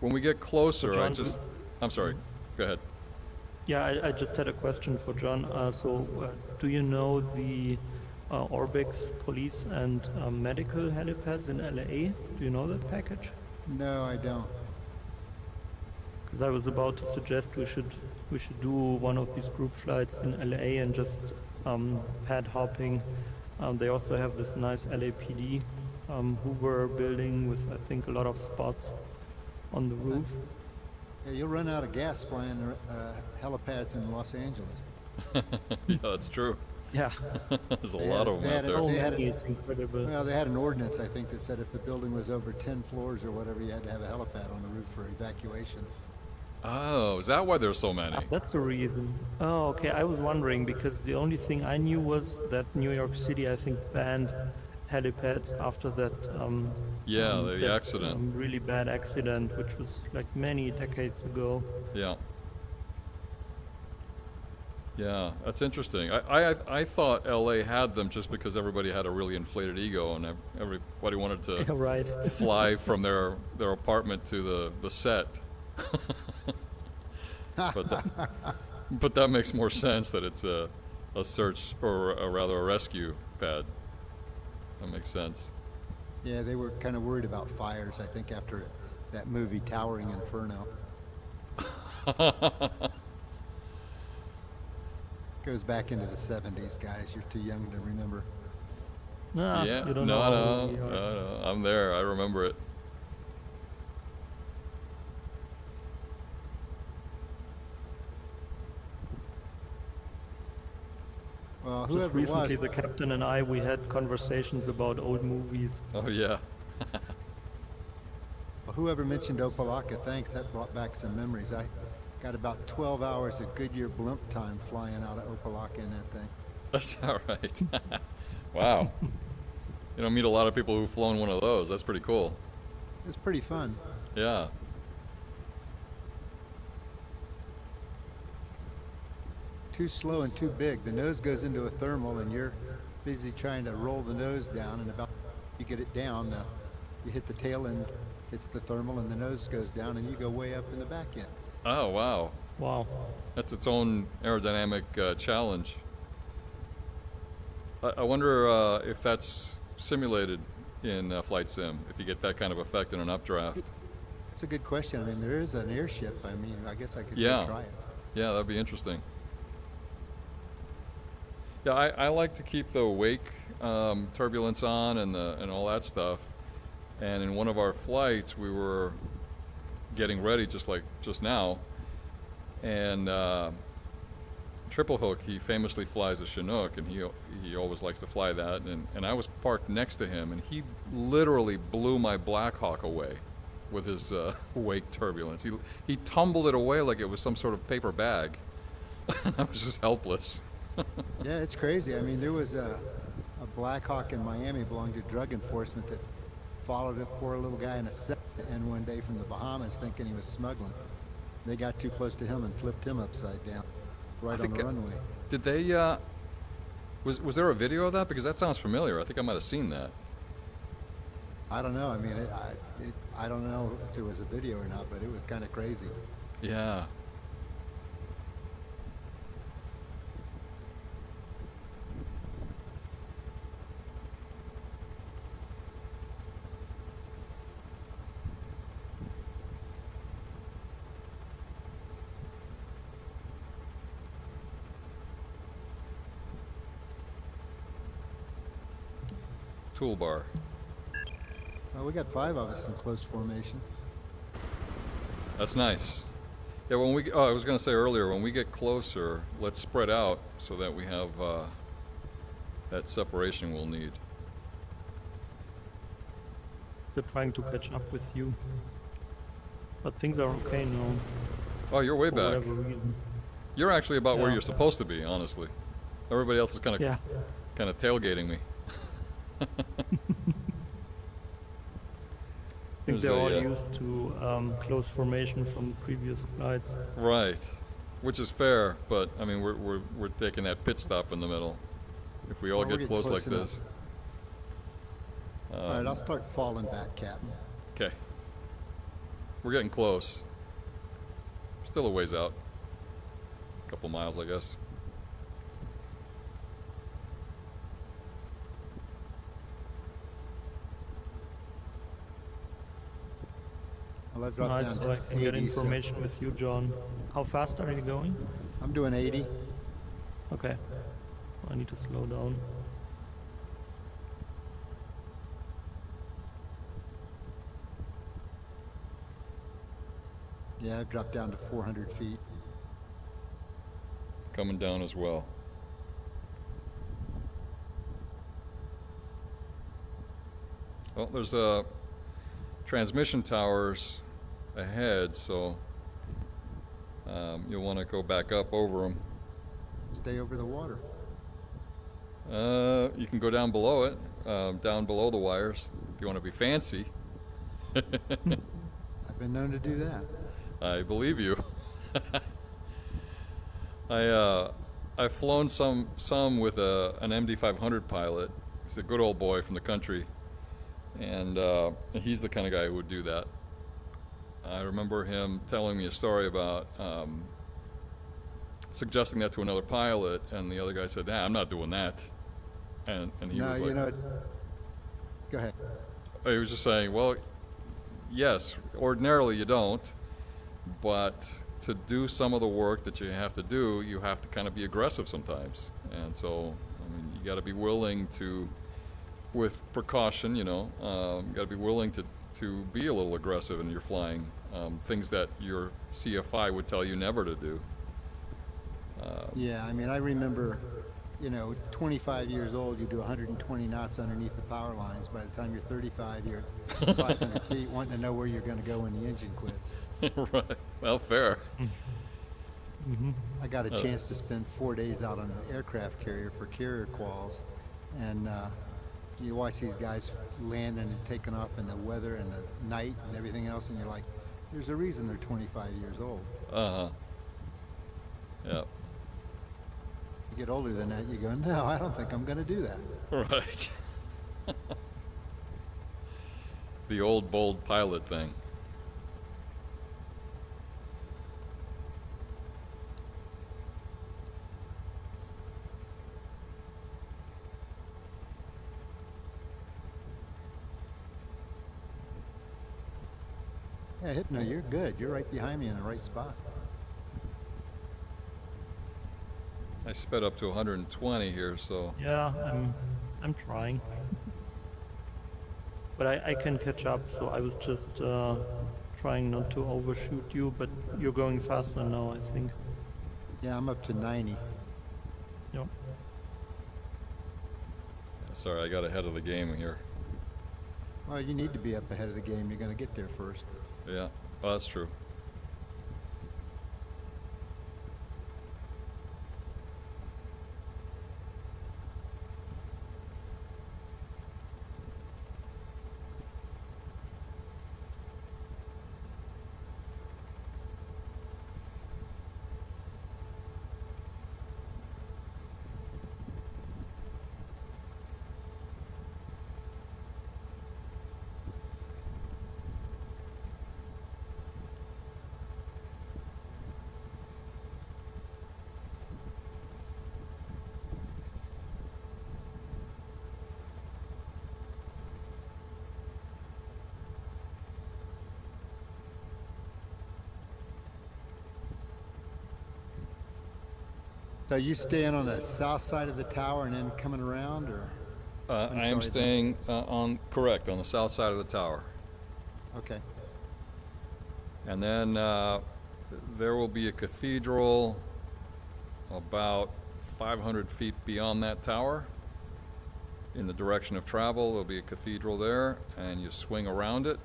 when we get closer, John, I'm sorry. Go ahead. Yeah, I just had a question for John. Do you know the Orbix police and medical helipads in LA? Do you know that package? No, I don't. Because I was about to suggest we should do one of these group flights in LA and just pad hopping. They also have this nice LAPD Hoover building with, I think, a lot of spots on the roof. Yeah, you'll run out of gas flying helipads in Los Angeles. Yeah, that's true. Yeah. There's a lot of them out there. It's incredible. Well, they had an ordinance, I think, that said if the building was over 10 floors or whatever, you had to have a helipad on the roof for evacuation. Oh, is that why there's so many? That's a reason. Oh, okay. I was wondering because the only thing I knew was that New York City, I think, banned helipads after that. The accident. Really bad accident, which was like many decades ago. Yeah. Yeah, that's interesting. I thought LA had them just because everybody had a really inflated ego and everybody wanted to Yeah, right. fly from their apartment to the set. But that makes more sense that it's a search or rather a rescue pad. That makes sense. Yeah, they were kind of worried about fires, I think, after that movie Towering Inferno. Goes back into the 70s, guys. You're too young to remember. Nah, Yeah, you don't know how old we are. no, I'm there. I remember it. Well, Just whoever it recently, was, the captain and I, we had conversations about old movies. Oh yeah. whoever mentioned Opelika, thanks. That brought back some memories. I got about 12 hours of Goodyear blimp time flying out of Opelika in that thing. That's all right. Wow. You don't meet a lot of people who've flown one of those. That's pretty cool. It was pretty fun. Yeah. Too slow and too big. The nose goes into a thermal and you're busy trying to roll the nose down, and about you get it down, you hit the tail end, hits the thermal, and the nose goes down and you go way up in the back end. Oh, wow. Wow. That's its own aerodynamic challenge. I wonder if that's simulated in Flight Sim, if you get that kind of effect in an updraft. It's a good question. I mean, there is an airship. I mean, I guess I could Yeah. go try it. Yeah, that'd be interesting. Yeah, I like to keep the wake turbulence on and all that stuff. And in one of our flights, we were getting ready just now. And Triple Hook, he famously flies a Chinook, and he always likes to fly that. And I was parked next to him, and he literally blew my Black Hawk away with his wake turbulence. He tumbled it away like it was some sort of paper bag. I was just helpless. Yeah, it's crazy. I mean, there was a Black Hawk in Miami belonged to drug enforcement that followed a poor little guy in a set and one day from the Bahamas thinking he was smuggling. They got too close to him and flipped him upside down right on the runway. Did they, was there a video of that? Because that sounds familiar. I think I might have seen that. I don't know. I mean, I don't know if there was a video or not, but it was kind of crazy. Yeah. Toolbar. Well, we got 5 of us in close formation. That's nice. Yeah, I was going to say earlier, when we get closer, let's spread out so that we have that separation we'll need. They're trying to catch up with you. But things are okay now. Oh, you're way For back. whatever reason. You're actually about where Yeah. you're supposed to be, honestly. Everybody else is kind Yeah. of tailgating me. I think There's they're all a, used to close formation from previous flights. Right, which is fair, but I mean we're taking that pit stop in the middle. If we all Well, we're get getting close like close this. All right, I'll start falling back, Captain. Okay. we're getting close. Still a ways out. A couple miles, I guess. Well, I've It's dropped nice, down so I to can get 80, so information with you, John. How fast are you going? I'm doing 80. Okay. I need to slow down. Yeah, I've dropped down to 400 feet. Coming down as well. Well, there's transmission towers ahead, so you'll want to go back up over them. Stay over the water. You can go down below it, down below the wires, if you want to be fancy. I've been known to do that. I believe you. I've flown some with an MD-500 pilot. He's a good old boy from the country, and he's the kind of guy who would do that. I remember him telling me a story about suggesting that to another pilot, and the other guy said, "Nah, I'm not doing that." And he No, was you like, know, go ahead. he was just saying, well, yes, ordinarily you don't, but to do some of the work that you have to do, you have to kind of be aggressive sometimes. And so, I mean, you got to be willing to, with precaution, you know, you got to be willing to be a little aggressive in your flying, things that your CFI would tell you never to do. Yeah, I mean, I remember, you know, 25 years old, you do 120 knots underneath the power lines. By the time you're 35, you're 500 feet, wanting to know where you're going to go when the engine quits. Right. Well, fair. I got a chance to spend 4 days out on an aircraft carrier for carrier quals, and you watch these guys landing and taking off in the weather and the night and everything else, and you're like, there's a reason they're 25 years old. Uh-huh. Yeah. You get older than that, you go, no, I don't think I'm going to do that. Right. The old bold pilot thing. Yeah, Hypno, you're good. You're right behind me in the right spot. I sped up to 120 here, so Yeah, I'm trying. But I can catch up, so I was just trying not to overshoot you, but you're going faster now, I think. Yeah, I'm up to 90. Yep. sorry, I got ahead of the game here. Well, you need to be up ahead of the game. You're going to get there first. Yeah, well, that's true. So you staying on the south side of the tower and then coming around, or? I am staying on the south side of the tower. Okay. And then there will be a cathedral about 500 feet beyond that tower. In the direction of travel, there'll be a cathedral there, and you swing around it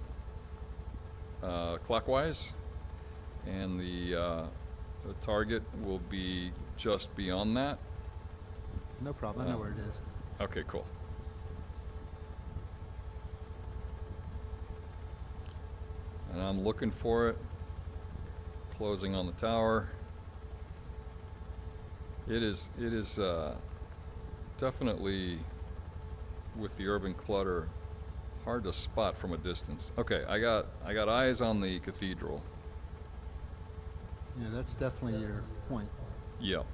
clockwise, and the target will be just beyond that. No problem. I know where it is. Okay, cool. And I'm looking for it. Closing on the tower. It is definitely, with the urban clutter, hard to spot from a distance. Okay, I got eyes on the cathedral. Yeah, that's definitely your point. Yep.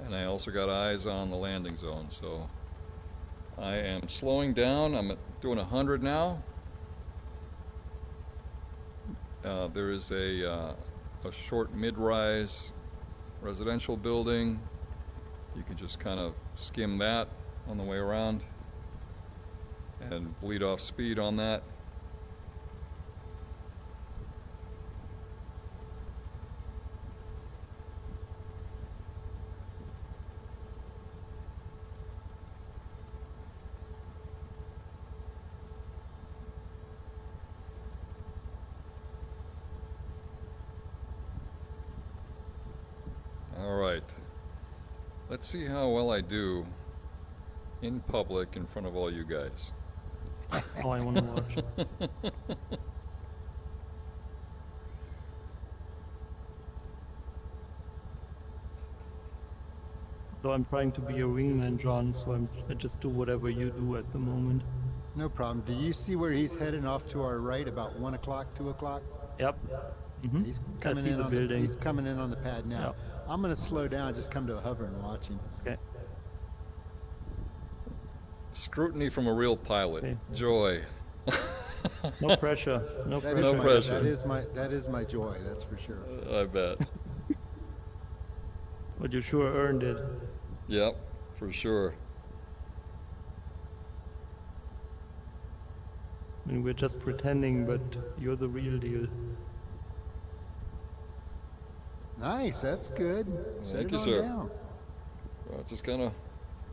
And I also got eyes on the landing zone, so I am slowing down. I'm doing 100 now. There is a short mid-rise residential building. You can just kind of skim that on the way around and bleed off speed on that. All right. Let's see how well I do in public in front of all you guys. Oh, I want to watch. So I'm trying to be a wingman, John, so I just do whatever you do at the moment. No problem. Do you see where he's heading off to our right about 1 o'clock, 2 o'clock? Yep. Mm-hmm. He's I coming see in the on building. he's coming in on the pad now. Yep. I'm gonna slow down, just come to a hover and watch him. Okay. Scrutiny from a real pilot. Okay. Joy. No pressure. No That pressure. is No my, pressure. that is my joy, that's for sure. I bet. But you sure earned it. Yep, for sure. I mean, we're just pretending, but you're the real deal. Nice, that's good. Set Thank it you, on sir. down. Well, just kind of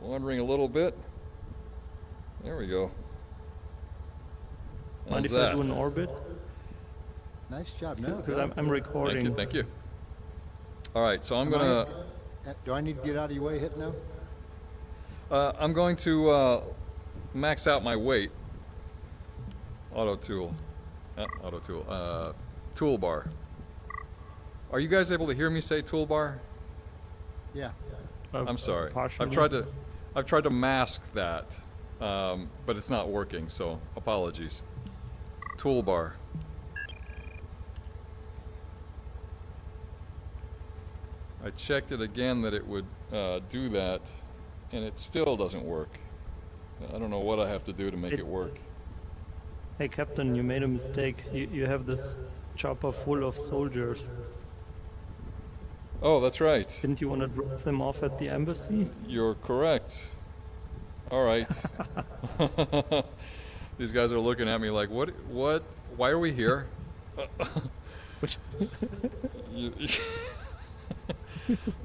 wandering a little bit. There we go. Mind How's if I that? do an orbit? Nice job. No, Because no. I'm recording. Thank you. All right, so I'm Am I- gonna Do I need to get out of your way, Hypno? I'm going to max out my weight. Toolbar. Are you guys able to hear me say toolbar? Yeah. I'm sorry. Partially. I've tried to mask that, but it's not working. So apologies. Toolbar. I checked it again that it would do that, and it still doesn't work. I don't know what I have to do to make it work. Hey, Captain, you made a mistake. You have this chopper full of soldiers. Oh, that's right. Didn't you want to drop them off at the embassy? You're correct. All right. These guys are looking at me like, what, why are we here? Which You-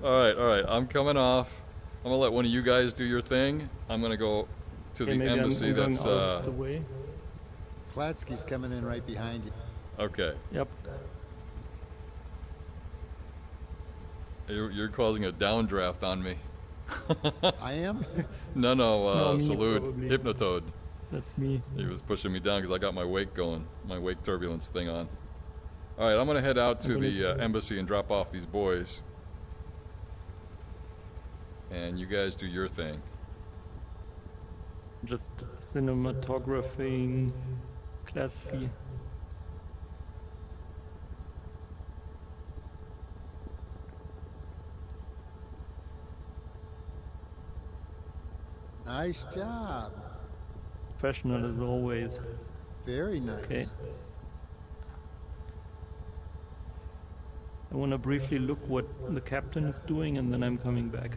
all right, I'm coming off. I'm gonna let one of you guys do your thing. I'm gonna go to okay, the maybe embassy I'm going that's, out of the way. Kladsky's coming in right behind you. okay. Yep. You're causing a downdraft on me. I am? No, No, me salute. probably. Hypnotoad. That's me. He was pushing me down because I got my wake going, my wake turbulence thing on. All right, I'm gonna head out to the embassy and drop off these boys. And you guys do your thing. Just cinematographing Kladsky. Nice job. Professional as always. Very nice. Okay. I want to briefly look what the captain is doing and then I'm coming back.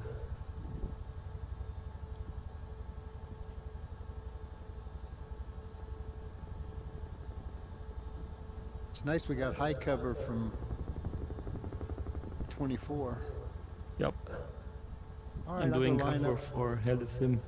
It's nice we got high cover from 24. Yep. All right, I'm I'll doing go line cover up. for Helisim.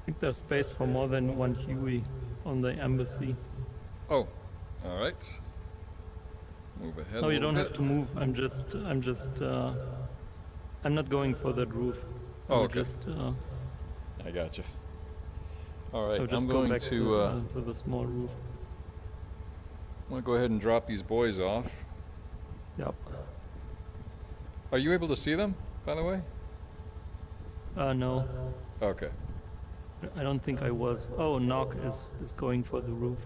I think there's space for more than one Huey on the embassy. Oh, all right. Move ahead. No, a you little don't bit. have to move. I'm not going for that roof. I Oh, would okay. just, I got you. All I right, would just I'm go going back to. to the small roof. I'm gonna go ahead and drop these boys off. Yep. Are you able to see them, by the way? No, Okay. I don't think I was. Oh, Knock is going for the roof.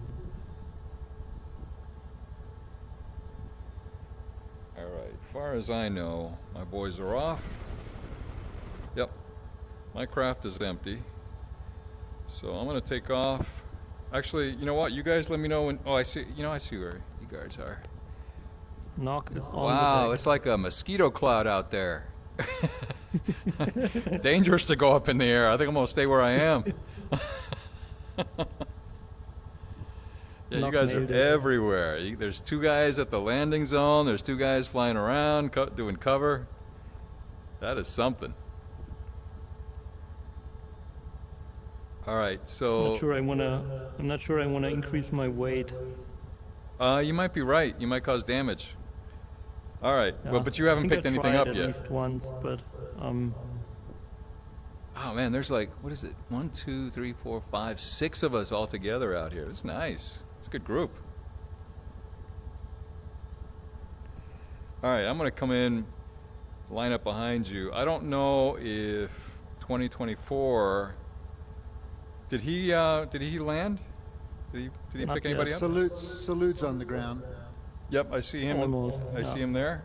All right. Far as I know, my boys are off. Yep. My craft is empty. So I'm gonna take off. Actually, you know what? You guys let me know when. Oh, I see. You know, I see where you guys are. Knock is on Wow, the deck. it's like a mosquito cloud out there. Dangerous to go up in the air. I think I'm gonna stay where I am. Yeah, you Knock guys are nailed it. everywhere. There's 2 guys at the landing zone. There's 2 guys flying around, doing cover. That is something. All right, so I'm not sure I wanna increase my weight. you might be right. You might cause damage. All right, Yeah. well, but you haven't I think picked I anything tried up at yet. least once, but Oh man, there's like, what is it? 1, 2, 3, 4, 5, 6 of us all together out here. It's nice. It's a good group. All right, I'm gonna come in, line up behind you. I don't know if 2024. Did he land? Did he Not pick yet. anybody up? Salute's on the ground. Yep, I see him. Almost, I see yeah. him there.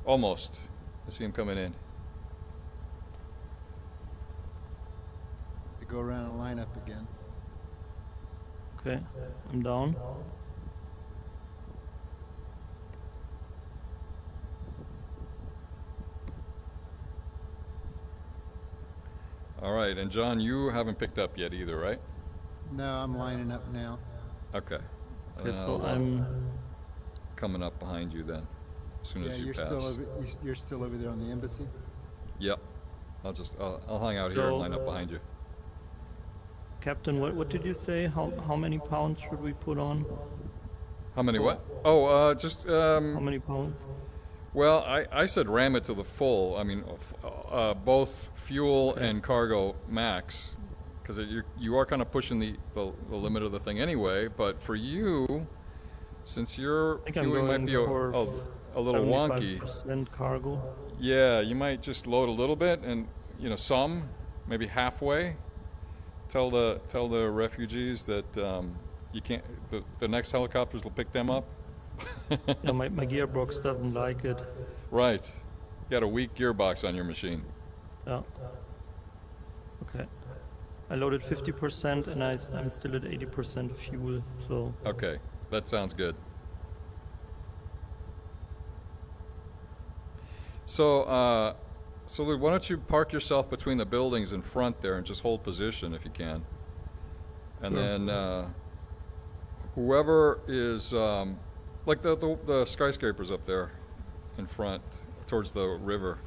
Almost. I see him coming in. We go around and line up again. okay, I'm down. All right, and John, you haven't picked up yet either, right? No, I'm lining up now. Okay. Okay, And so I'll, I'm coming up behind you then, as soon Yeah, as you you're pass. you're still over there on the embassy. Yep. I'll hang out here and So- line up behind you. Captain. What did you say? How many pounds should we put on? How many what? Oh, just How many pounds? well, I said ram it to the full. I mean, both fuel and cargo max, because you are kind of pushing the limit of the thing anyway. But for you, since your I think I'm fueling might going be for a little wonky, 75% cargo. yeah, you might just load a little bit and some, maybe halfway. Tell the refugees that you can't. The next helicopters will pick them up. Yeah, my gearbox doesn't like it. Right. You got a weak gearbox on your machine. Yeah. Okay. I loaded 50% and I'm still at 80% fuel, so Okay, that sounds good. So Lou, why don't you park yourself between the buildings in front there and just hold position if you can. And Sure. then whoever is, like the skyscrapers up there in front towards the river.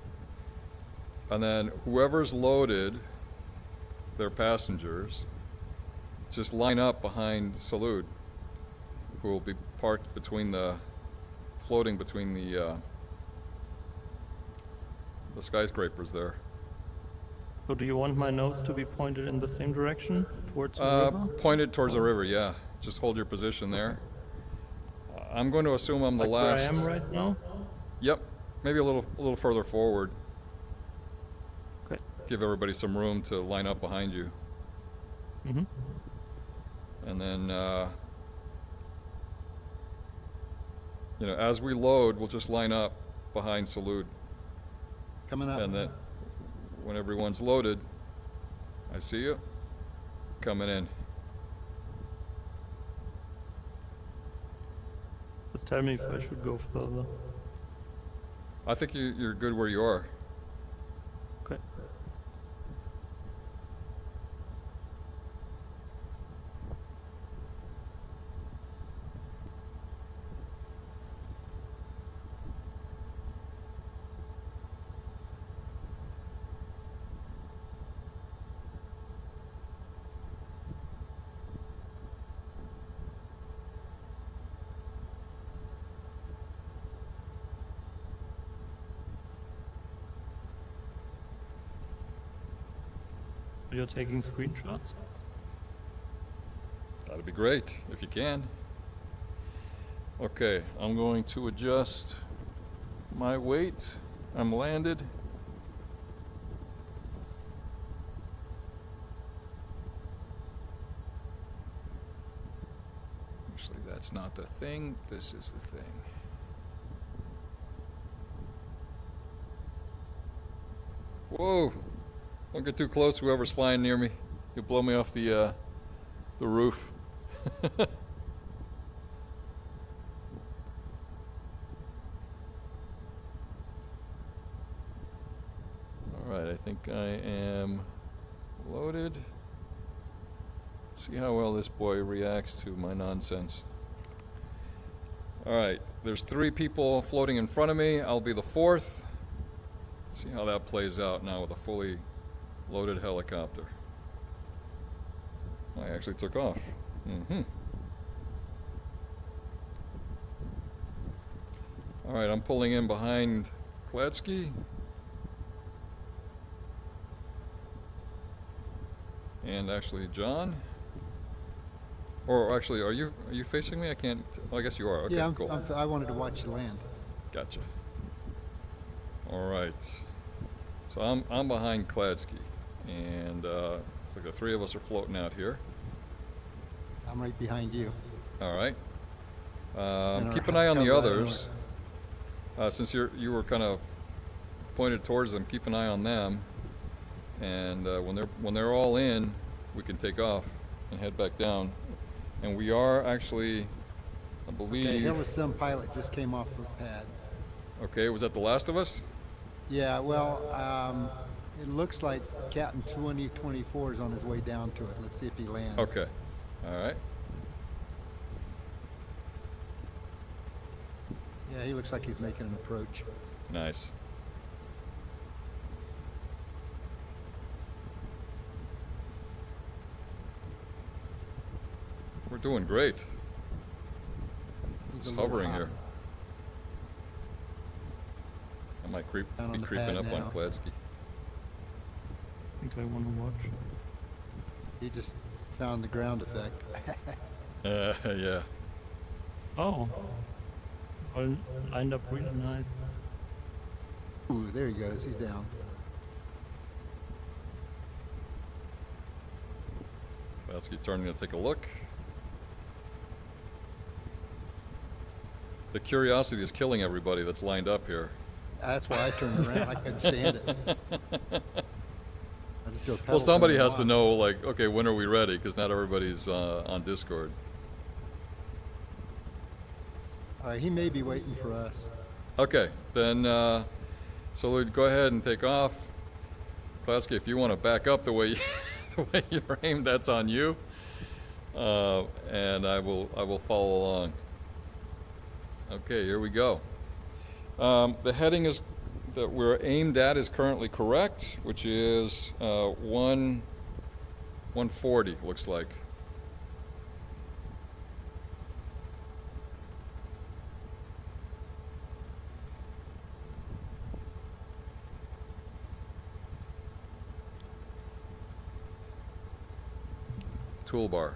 And then whoever's loaded their passengers, just line up behind Salud, who will be parked floating between the skyscrapers there. so do you want my nose to be pointed in the same direction towards the river? Pointed towards the river, yeah. Just hold your position there. I'm going to assume I'm the Like where I last. am right now? Yep, maybe a little further forward. Okay. Give everybody some room to line up behind you. Mm-hmm. And then, as we load, we'll just line up behind Salud. Coming up. And then when everyone's loaded, I see you coming in. Just tell me if I should go further. I think you're good where you are. Okay. You're taking screenshots? That'd be great if you can. Okay, I'm going to adjust my weight. I'm landed. Actually, that's not the thing. This is the thing. Whoa! Don't get too close, whoever's flying near me. You'll blow me off the roof. Alright, I think I am loaded. See how well this boy reacts to my nonsense. Alright, there's 3 people floating in front of me. I'll be the 4th. Let's see how that plays out now with a fully loaded helicopter. I actually took off. Alright, I'm pulling in behind Kladsky. And actually John. Or actually, are you facing me? I can't. Oh, I guess you are. Okay, yeah, cool. I wanted to watch you land. Gotcha. All right. So I'm behind Kladsky, and like the 3 of us are floating out here. I'm right behind you. All right. Keep an eye on the others. Since you were kind of pointed towards them, keep an eye on them. And when they're all in, we can take off and head back down. And we are actually, I believe. Okay, Hill of Some pilot just came off the pad. Okay, was that the last of us? Yeah, well, it looks like Captain 2024 is on his way down to it. Let's see if he lands. Okay. All right. Yeah, he looks like he's making an approach. Nice. We're doing great. He's It's a little hovering hot. here. I might be Down on the creeping pad up on now. Kladsky. I think I want to watch. He just found the ground effect. Yeah. Oh. All lined up really nice. Ooh, there he goes. He's down. Kladsky's turning to take a look. The curiosity is killing everybody that's lined up here. That's why I turned around. I couldn't stand it. I just do a pedal Well, somebody turn and has to watch. know, like, okay, when are we ready? Because not everybody's on Discord. All right, he may be waiting for us. Okay, then, so we'd go ahead and take off. Kladsky, if you want to back up the way the way you're aimed, that's on you. And I will follow along. Okay, here we go. The heading is that we're aimed at is currently correct, which is 140, looks like. Toolbar.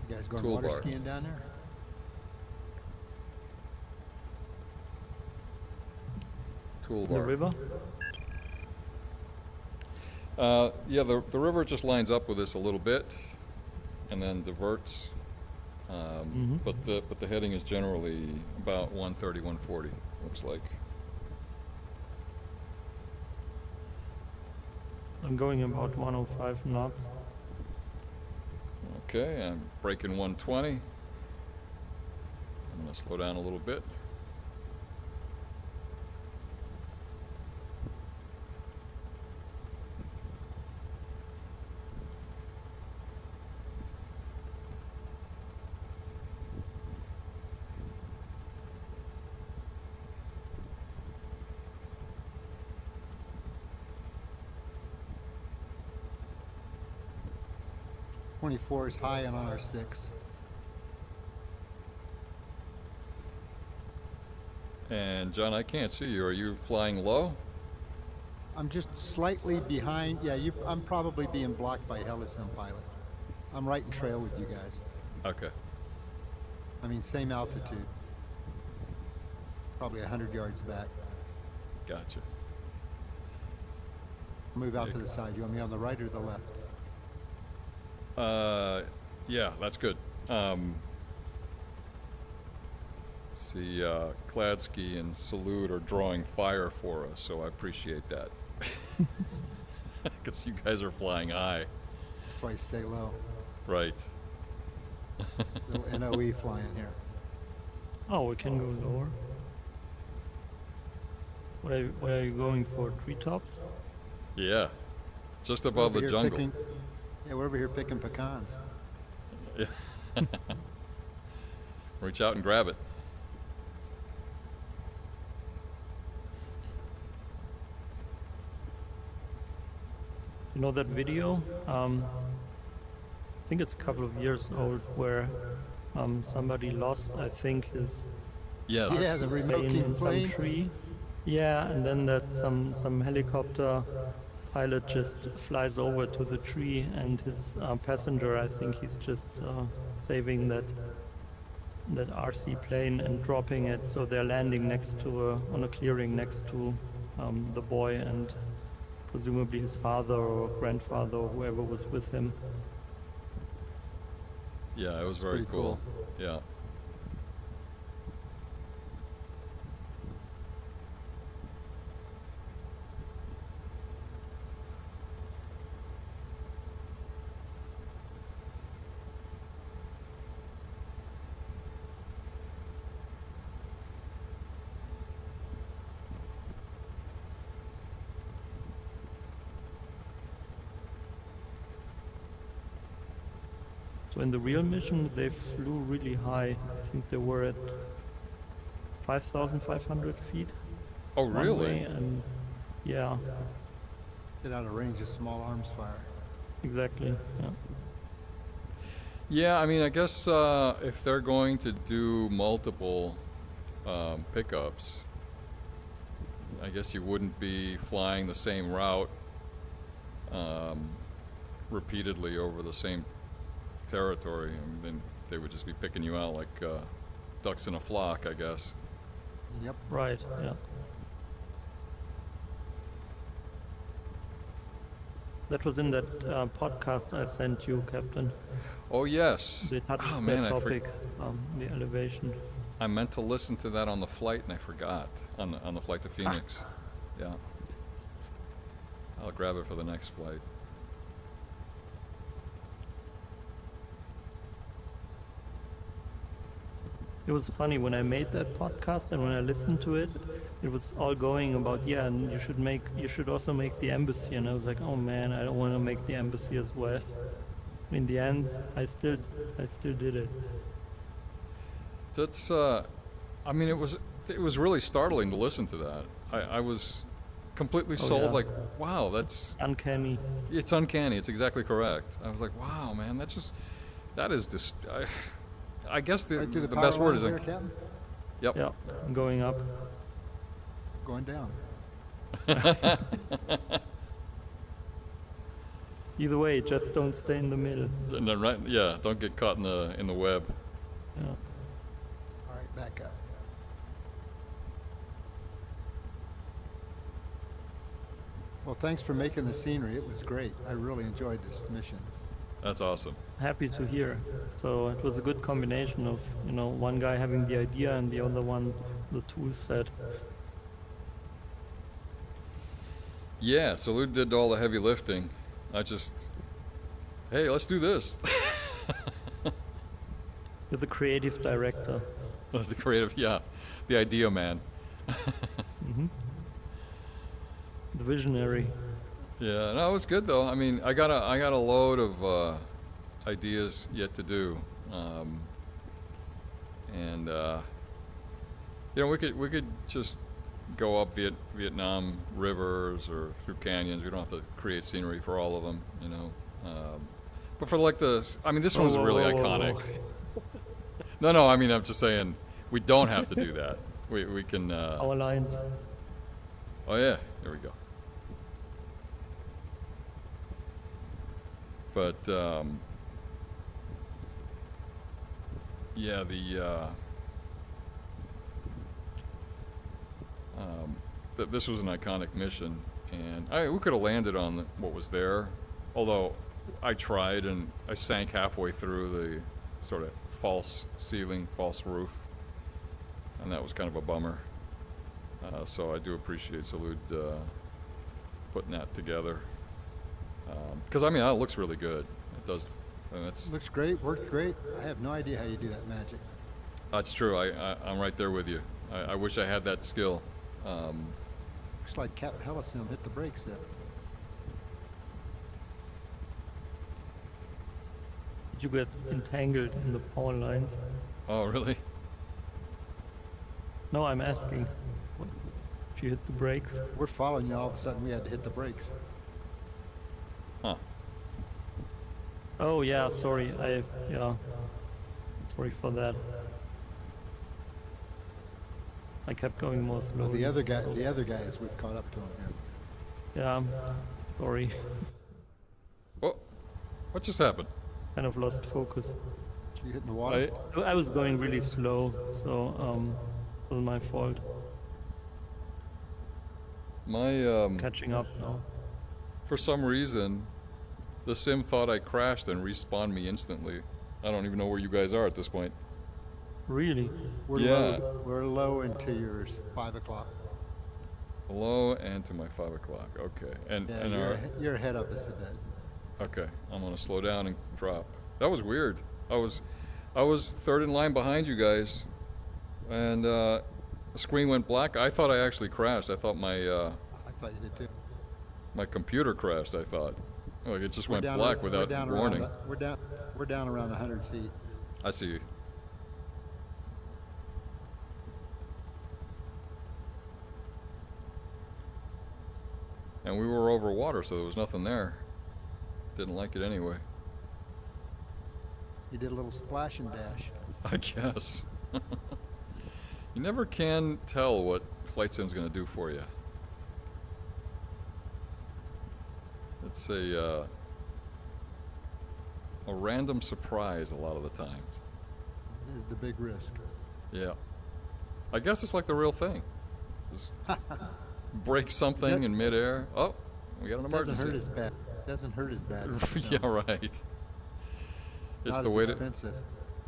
You guys going water Toolbar. skiing down there? Toolbar. The river? Yeah, the river just lines up with this a little bit, and then diverts. But the heading is generally about 130, 140. Looks like. I'm going about 105 knots. Okay, I'm braking 120. I'm gonna slow down a little bit. .24 is high on R6. And John, I can't see you. Are you flying low? I'm just slightly behind. Yeah, I'm probably being blocked by Hellison Pilot. I'm right in trail with you guys. Okay. I mean, same altitude. Probably 100 yards back. Gotcha. Move out to the side. You want me on the right or the left? Yeah, that's good. See, Kladsky and Salute are drawing fire for us, so I appreciate that. Because you guys are flying high. That's why you stay low. Right. Little NOE flying here. Oh, we can go lower. Where are you going for? Treetops? Yeah. Just above the jungle. We're over here picking pecans. Yeah. Reach out and grab it. You know that video? I think it's a couple of years old where somebody lost, I think, his Yes. Yeah, the remote plane in some plane. tree. Yeah, and then that some helicopter pilot just flies over to the tree, and his passenger, I think he's just saving that RC plane and dropping it, so they're landing next to on a clearing next to the boy and presumably his father or grandfather or whoever was with him. Yeah, it was very pretty cool. Yeah. So in the real mission, they flew really high. I think they were at 5,500 feet. Oh, one really? way, and yeah, Get out of range of small arms fire. exactly. Yeah. Yeah, I mean, I guess if they're going to do multiple pickups, I guess you wouldn't be flying the same route repeatedly over the same territory. I mean, then they would just be picking you out like ducks in a flock, I guess. Yep. Right. Yeah. That was in that podcast I sent you, Captain. Oh, yes. They touched Oh, man, that topic, the elevation. I meant to listen to that on the flight and I forgot on the flight to Phoenix. Yeah. I'll grab it for the next flight. It was funny when I made that podcast and when I listened to it, it was all going about, yeah, and you should also make the embassy, and I was like, oh man, I don't want to make the embassy as well. In the end, I still did it. That's I mean, it was really startling to listen to that. I was completely sold. yeah. Like, wow, that's Uncanny. it's uncanny. It's exactly correct. I was like, wow, man, that is just. I guess the Right through the best power word is lines there, Captain? Yep. Yeah, I'm going up. Going down. Either way, just don't stay in the middle. And then right, yeah, don't get caught in the web. Yeah. All right, back up. Well, thanks for making the scenery. It was great. I really enjoyed this mission. That's awesome. Happy to hear. So it was a good combination of, one guy having the idea and the other one the tool set. Yeah, Salute did all the heavy lifting. I just, hey, let's do this. You're the creative director. The creative, yeah, the idea man. Hmm. The visionary. Yeah, no, it was good though. I mean, I got a load of ideas yet to do, and we could just go up Vietnam rivers or through canyons. We don't have to create scenery for all of them, but for like this one's really iconic. No, I mean, I'm just saying we don't have to do that. We can. Our lines. Oh yeah, there we go. But yeah, this was an iconic mission, and we could have landed on what was there, although I tried and I sank halfway through the sort of false ceiling, false roof, and that was kind of a bummer. So I do appreciate Salud putting that together, because I mean, it looks really good. It does. And looks great, worked great. I have no idea how you do that magic. That's true. I'm right there with you. I wish I had that skill. Looks like Cap Helleson hit the brakes there. You get entangled in the power lines. Oh, really? No, I'm asking. What, if you hit the brakes? We're following you. All of a sudden, we had to hit the brakes. Huh. Oh yeah, sorry. Yeah. Sorry for that. I kept going more Well, slowly. the other guys, we've caught up to him here. Yeah, sorry. Oh, what just happened? Kind of lost focus. So you hitting the water? I was going really slow, so it wasn't my fault. My Catching up now. for some reason, the sim thought I crashed and respawned me instantly. I don't even know where you guys are at this point. Really? Yeah. We're low into yours. 5 o'clock. Low and to my 5 o'clock. Okay. And You're ahead of us a bit. okay. I'm gonna slow down and drop. That was weird. I was third in line behind you guys, and the screen went black. I thought I actually crashed. I thought my I thought you did too. my computer crashed. I thought, like it just went We're black without warning. We're down around 100 feet. I see. And we were over water, so there was nothing there. Didn't like it anyway. You did a little splash and dash. I guess. You never can tell what Flight Sim's going to do for you. It's a random surprise a lot of the times. It is the big risk. Yeah. I guess it's like the real thing. Just break something in midair. Oh, we got an emergency. Doesn't hurt as bad. Doesn't hurt as bad. Yeah, right. It's Not the as way expensive.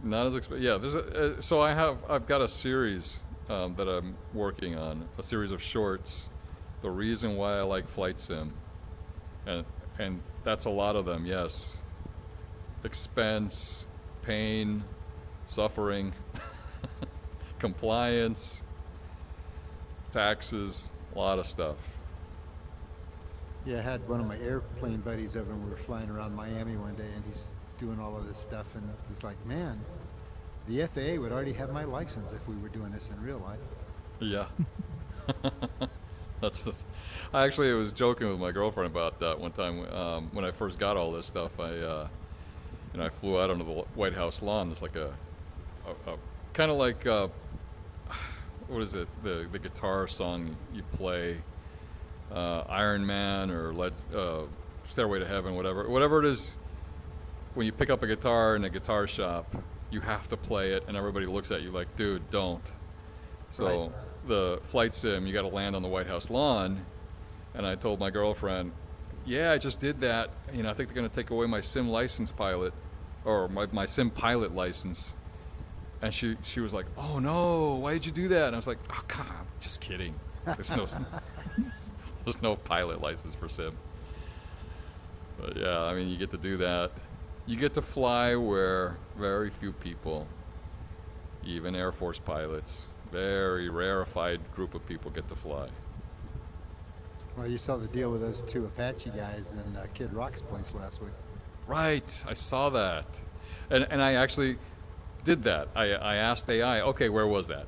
not as expensive. Yeah, there's so I've got a series that I'm working on, a series of shorts. The reason why I like Flight Sim, and that's a lot of them. Yes, expense, pain, suffering, compliance, taxes, a lot of stuff. Yeah, I had one of my airplane buddies over and we were flying around Miami one day and he's doing all of this stuff and he's like, man, the FAA would already have my license if we were doing this in real life. Yeah. I actually was joking with my girlfriend about that one time when I first got all this stuff. I flew out onto the White House lawn. It's like a kind of like what is it? The guitar song you play, Iron Man or Stairway to Heaven, whatever it is. When you pick up a guitar in a guitar shop, you have to play it, and everybody looks at you like, dude, don't. So Right. The Flight Sim, you got to land on the White House lawn, and I told my girlfriend, yeah, I just did that. I think they're going to take away my sim license pilot, or my sim pilot license. And she was like, oh no, why did you do that? And I was like, oh come on, just kidding. There's no pilot license for sim. But yeah, I mean, you get to do that. You get to fly where very few people, even Air Force pilots, very rarefied group of people get to fly. Well, you saw the deal with those two Apache guys in Kid Rock's place last week. Right, I saw that. And I actually did that. I asked AI, okay, where was that?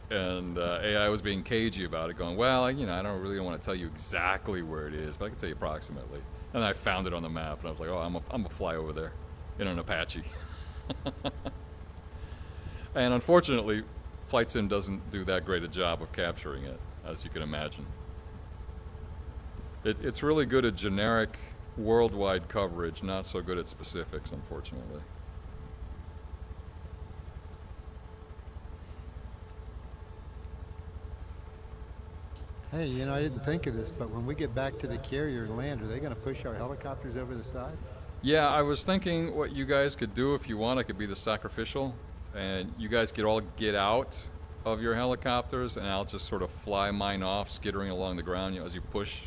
And AI was being cagey about it, going, well, I don't really want to tell you exactly where it is, but I can tell you approximately. And I found it on the map, and I was like, oh, I'm a fly over there in an Apache. And unfortunately, Flight Sim doesn't do that great a job of capturing it, as you can imagine. It's really good at generic worldwide coverage, not so good at specifics, unfortunately. Hey, you know, I didn't think of this, but when we get back to the carrier and land, are they going to push our helicopters over the side? Yeah, I was thinking what you guys could do if you want. I could be the sacrificial, and you guys could all get out of your helicopters, and I'll just sort of fly mine off, skittering along the ground, as you push,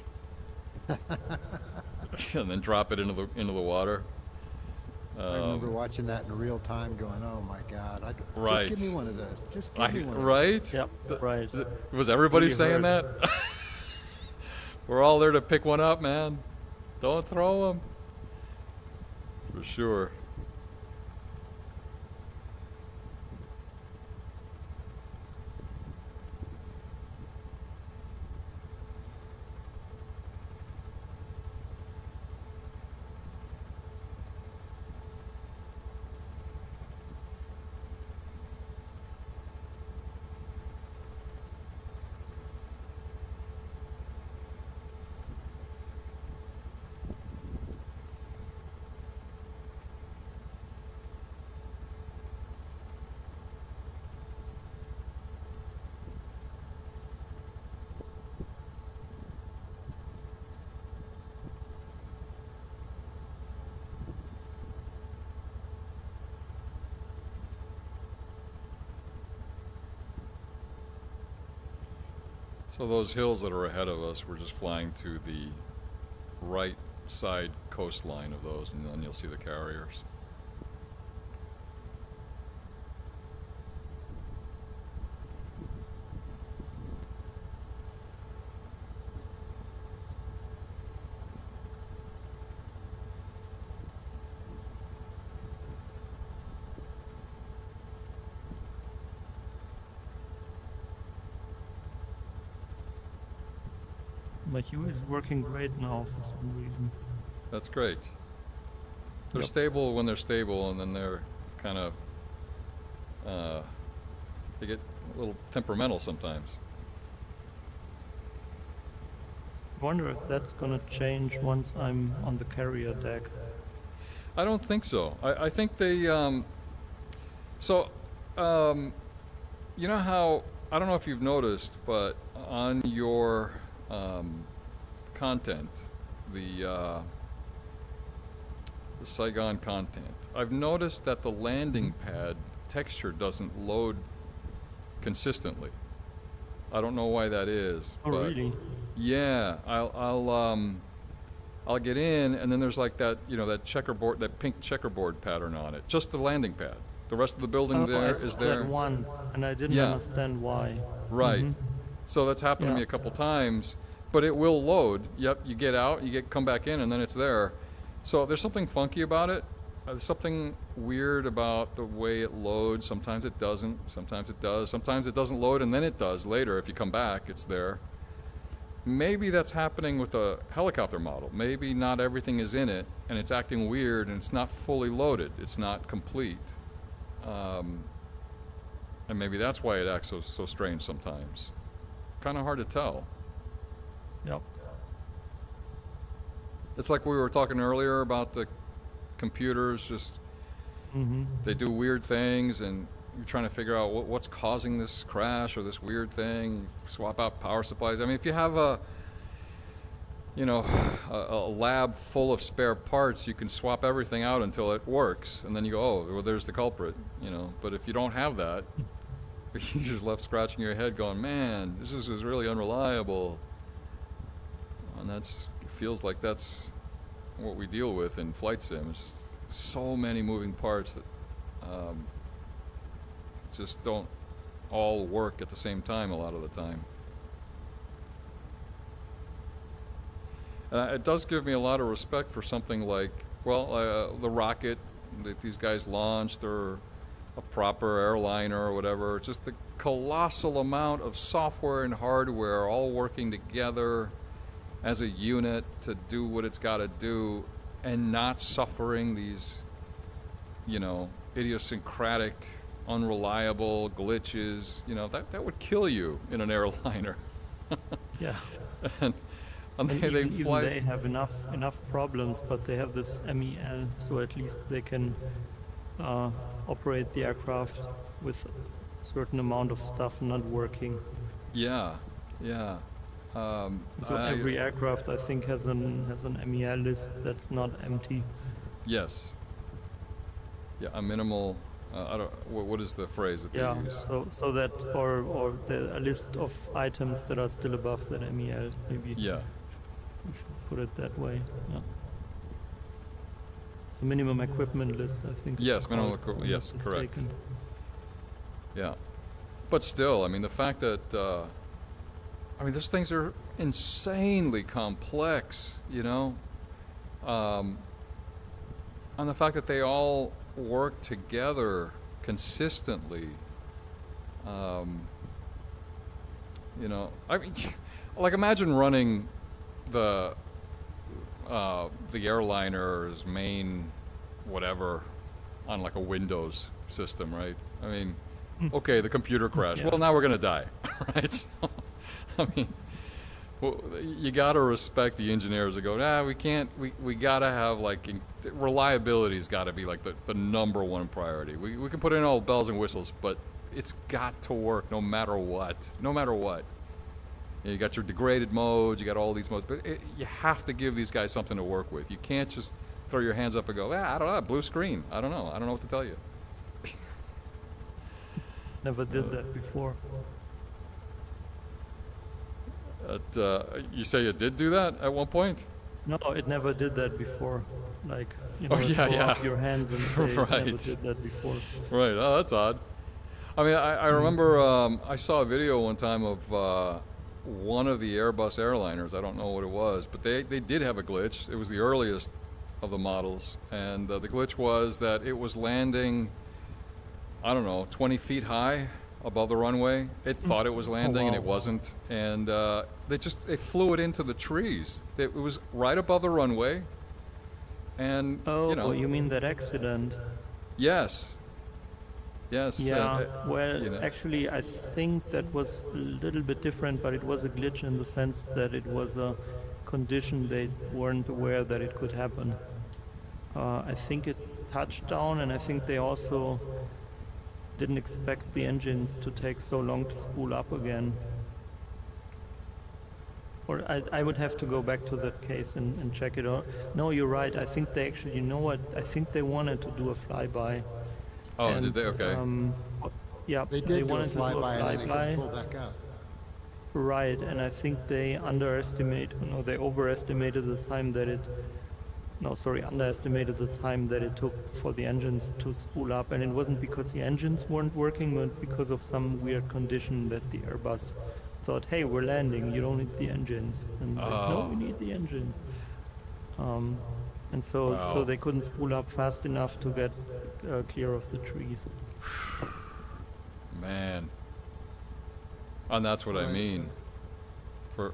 and then drop it into the water. I remember watching that in real time, going, "Oh my God! Right. Just give me one of those. Just give me one." Right? Yep. Right. Was everybody Really saying hurt. that? We're all there to pick one up, man. Don't throw them. For sure. So those hills that are ahead of us, we're just flying to the right side coastline of those, and then you'll see the carriers. My Hue is working great now for some reason. That's great. They're Yep. stable when they're stable, and then they're kind of they get a little temperamental sometimes. I wonder if that's gonna change once I'm on the carrier deck. I don't think so. I think they you know how, I don't know if you've noticed, but on your content, the Saigon content, I've noticed that the landing pad texture doesn't load consistently. I don't know why that is. Oh, but really? yeah, I'll get in, and then there's like that, that checkerboard, that pink checkerboard pattern on it. Just the landing pad. The rest of the building Oh, there I is saw there. that once, and I didn't Yeah. understand why. Right. Mhm. So that's happened to Yeah. me a couple times, but it will load. Yep, you get out, come back in, and then it's there. So there's something funky about it. There's something weird about the way it loads. Sometimes it doesn't. Sometimes it does. Sometimes it doesn't load, and then it does later. If you come back, it's there. Maybe that's happening with the helicopter model. Maybe not everything is in it, and it's acting weird, and it's not fully loaded. It's not complete. And maybe that's why it acts so strange sometimes. Kind of hard to tell. Yep. It's like we were talking earlier about the computers, just they do weird things, and you're trying to figure out what's causing this crash or this weird thing. Swap out power supplies. I mean, if you have a lab full of spare parts, you can swap everything out until it works, and then you go, oh, well, there's the culprit. But if you don't have that, you're just left scratching your head, going, man, this is really unreliable. And that's just, it feels like that's what we deal with in flight sim. It's just so many moving parts that just don't all work at the same time a lot of the time. And it does give me a lot of respect for something like, the rocket that these guys launched, or a proper airliner or whatever. Just the colossal amount of software and hardware all working together as a unit to do what it's got to do, and not suffering these, idiosyncratic, unreliable glitches. That would kill you in an airliner. Yeah. And And And they even fly. they have enough problems, but they have this MEL, so at least they can operate the aircraft with a certain amount of stuff not working. Yeah, yeah. So every aircraft, I think, has an MEL list that's not empty. Yes. Yeah, a minimal. I don't. What is the phrase that they Yeah. use? So that or a list of items that are still above that MEL. Maybe Yeah. we should put it that way. Yeah. So minimum equipment list, I think. it's Yes, minimum called, equipment. if I'm Yes, not correct. mistaken. Yeah. But still, I mean, the fact that those things are insanely complex, you know, and the fact that they all work together consistently. You know, I mean, like imagine running the airliner's main whatever on like a Windows system, right? I mean, okay, the computer crashed. Yeah. Well, now we're gonna die, right? I mean, well, you gotta respect the engineers that go, nah, we can't. We gotta have like reliability's got to be like the number one priority. We can put in all bells and whistles, but it's got to work no matter what. No matter what. You got your degraded modes, you got all these modes, but you have to give these guys something to work with. You can't just throw your hands up and go, I don't know, blue screen. I don't know what to tell you. Never did that before. You say you did do that at one point? No, it never did that before. Like, Oh, yeah, throw yeah. up your hands and say it never Right. did that before. Right. Oh, that's odd. I mean, I remember I saw a video one time of one of the Airbus airliners. I don't know what it was, but they did have a glitch. It was the earliest of the models, and the glitch was that it was landing, I don't know, 20 feet high above the runway. It thought it was landing, and it wow. wasn't. And they flew it into the trees. It was right above the runway, and Oh, you know, you mean that accident? yes. Yes. Yeah, well, you know. actually, I think that was a little bit different, but it was a glitch in the sense that it was a condition they weren't aware that it could happen. I think it touched down, and I think they also didn't expect the engines to take so long to spool up again. Or I would have to go back to that case and check it out. No, you're right. I think they actually, you know what? I think they wanted to do a flyby. Oh, And, did they? Okay. Yeah, They did do a wanted to do a flyby and then they couldn't flyby. pull back up. Right, and I think they underestimated the time that it. No, sorry, underestimated the time that it took for the engines to spool up, and it wasn't because the engines weren't working, but because of some weird condition that the Airbus thought, "Hey, we're landing. You don't need the engines." And like, no, we need the engines. And so Wow. they couldn't spool up fast enough to get clear of the trees. Man. And that's what I Right. mean.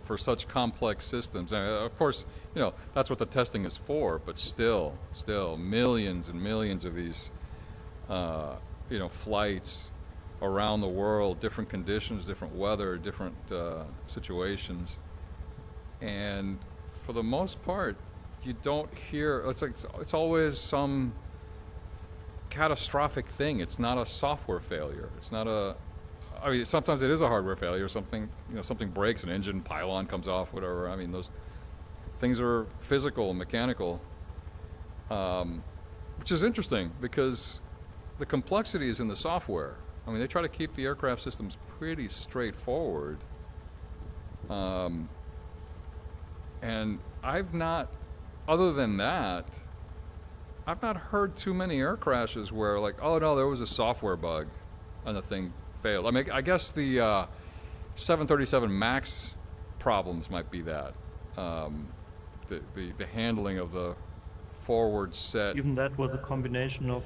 For such complex systems. And of course, you know, that's what the testing is for, but still, millions and millions of these, flights around the world, different conditions, different weather, different situations. And for the most part, you don't hear, it's always some catastrophic thing. It's not a software failure. It's not I mean, sometimes it is a hardware failure. Something breaks, an engine pylon comes off, whatever. I mean, those things are physical, mechanical, which is interesting because the complexity is in the software. I mean, they try to keep the aircraft systems pretty straightforward. And I've not, other than that, I've not heard too many air crashes where like, oh no, there was a software bug and the thing failed. I mean, I guess the 737 MAX problems might be that. The handling of the forward set. Even that was a combination of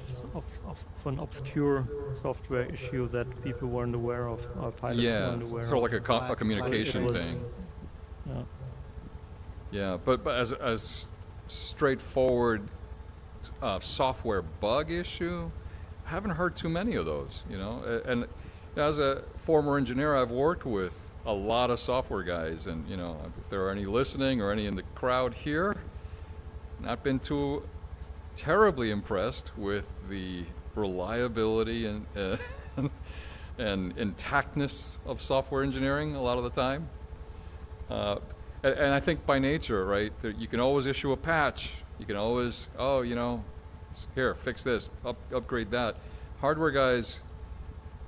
an obscure software issue that people weren't aware of, or pilots Yeah, weren't aware sort of of. like a communication It was- thing. Yeah. Yeah, but as straightforward software bug issue, I haven't heard too many of those. You know, and as a former engineer, I've worked with a lot of software guys, and you know, if there are any listening or any in the crowd here, not been too terribly impressed with the reliability and and intactness of software engineering a lot of the time. And I think by nature, right, you can always issue a patch. You can always, oh, you know, here, fix this, upgrade that. Hardware guys,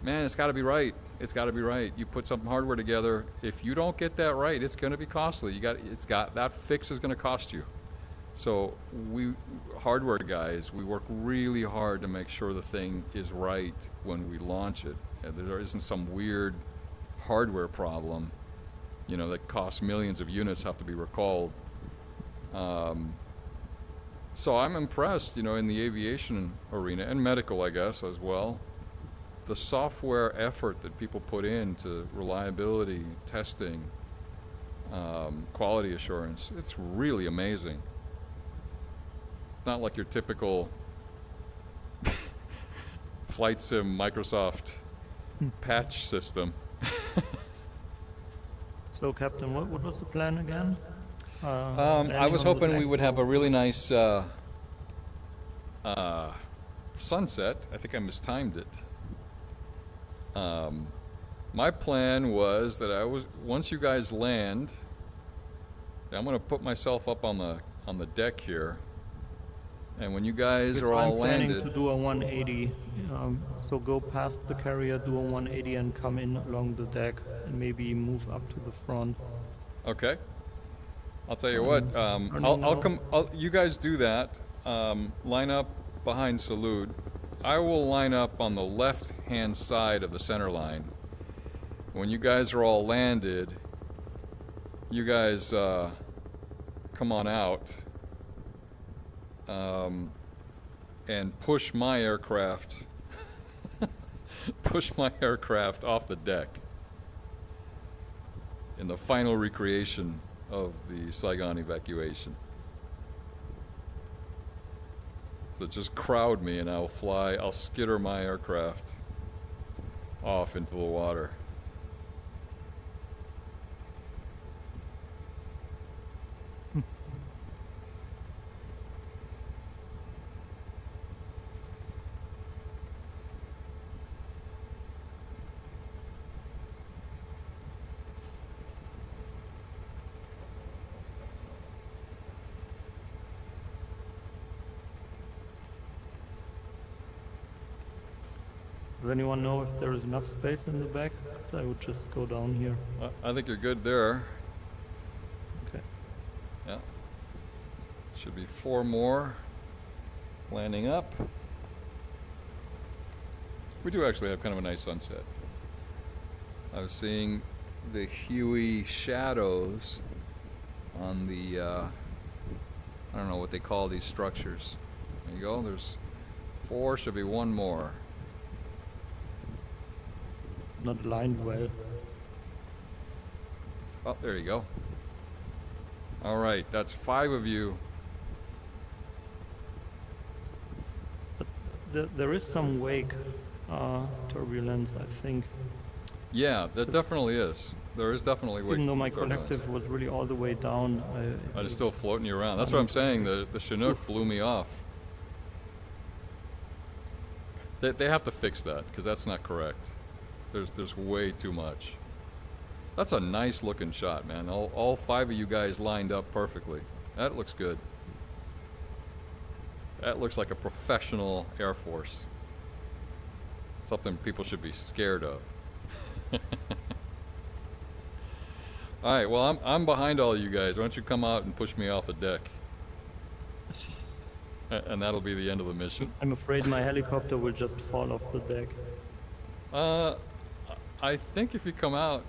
man, it's got to be right. It's got to be right. You put some hardware together. If you don't get that right, it's going to be costly. That fix is going to cost you. So we hardware guys, we work really hard to make sure the thing is right when we launch it. And there isn't some weird hardware problem, you know, that costs millions of units have to be recalled. So I'm impressed, you know, in the aviation arena and medical, I guess, as well. The software effort that people put into reliability, testing, quality assurance, it's really amazing. It's not like your typical flight sim Microsoft patch system. So, Captain, what was the plan again? I was hoping we would have a really nice sunset. I think I mistimed it. My plan was that once you guys land, I'm going to put myself up on the deck here, and when you guys are all landed, I'm planning to do a 180. So go past the carrier, do a 180, and come in along the deck, and maybe move up to the front. Okay. I'll tell you what. I'll come. You guys do that. Line up behind Salute. I will line up on the left-hand side of the center line. When you guys are all landed, you guys come on out and push my aircraft off the deck in the final recreation of the Saigon evacuation. So just crowd me and I'll skitter my aircraft off into the water. Does anyone know if there is enough space in the back? So I would just go down here. I think you're good there. Okay. Yeah. Should be 4 more landing up. We do actually have kind of a nice sunset. I was seeing the huey shadows on the, I don't know what they call these structures. There you go. There's 4, should be 1 more. Not aligned well. Oh, there you go. All right, that's 5 of you. But there is some wake turbulence, I think. Yeah, there definitely is. There is definitely wake. Even though my turbulence. collective was really all the way down, But it's still floating you around. That's what I'm saying. The Chinook blew me off. They have to fix that because that's not correct. There's way too much. That's a nice looking shot, man. All 5 of you guys lined up perfectly. That looks good. That looks like a professional Air Force. Something people should be scared of. All right, well, I'm behind all you guys. Why don't you come out and push me off the deck? And that'll be the end of the mission. I'm afraid my helicopter will just fall off the deck. I think if you come out,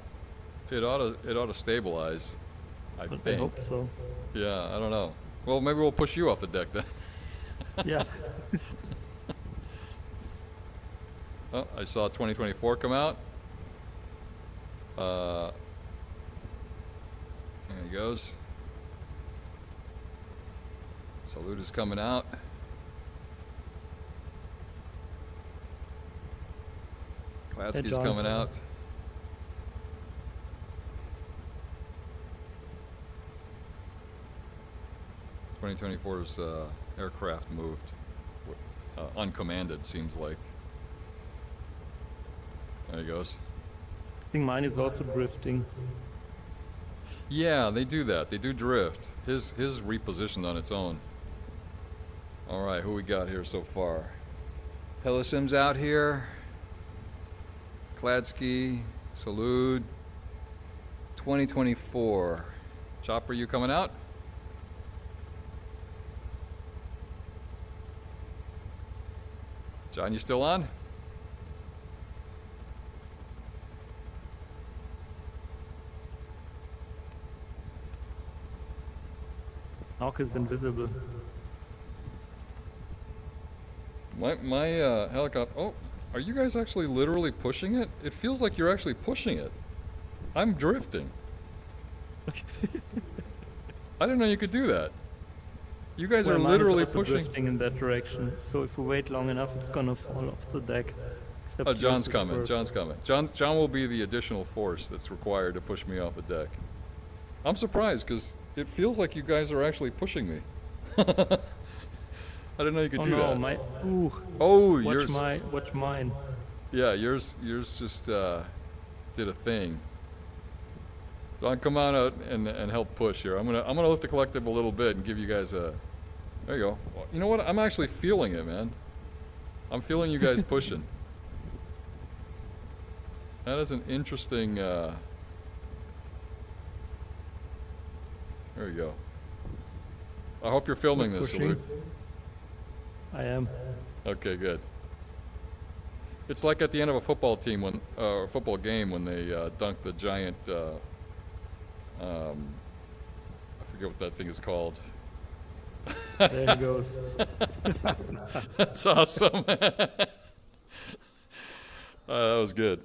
it ought to stabilize. I think. I hope so. Yeah, I don't know. Well, maybe we'll push you off the deck then. Yeah. Oh, I saw 2024 come out. There he goes. Salute is coming out. Klatsky's coming out. 2024's aircraft moved uncommanded, seems like. There he goes. I think mine is also drifting. Yeah, they do that. They do drift. His repositioned on its own. All right, who we got here so far? Helisim's out here. Kladsky, Salud. 2024. Chopper, you coming out? John, you still on? Hawk is invisible. My helicopter. Oh, are you guys actually literally pushing it? It feels like you're actually pushing it. I'm drifting. I didn't know you could do that. You guys are Mine is literally also pushing. drifting in that direction. So if we wait long enough, it's gonna fall off the deck. Except Oh, yours John's is coming. first. John's coming. John will be the additional force that's required to push me off the deck. I'm surprised because it feels like you guys are actually pushing me. I didn't know you could Oh do no, that. my ooh. Oh, Watch yours. watch mine. Yeah, yours just did a thing. John, come on out and help push here. I'm gonna lift the collective a little bit and give you guys a. There you go. You know what? I'm actually feeling it, man. I'm feeling you guys pushing. That is an interesting. There you go. I hope you're filming this, Pushing. Salute. I am. Okay, good. It's like at the end of a football team when, football game when they dunk the giant. I forget what that thing is called. There he goes. That's awesome. That was good.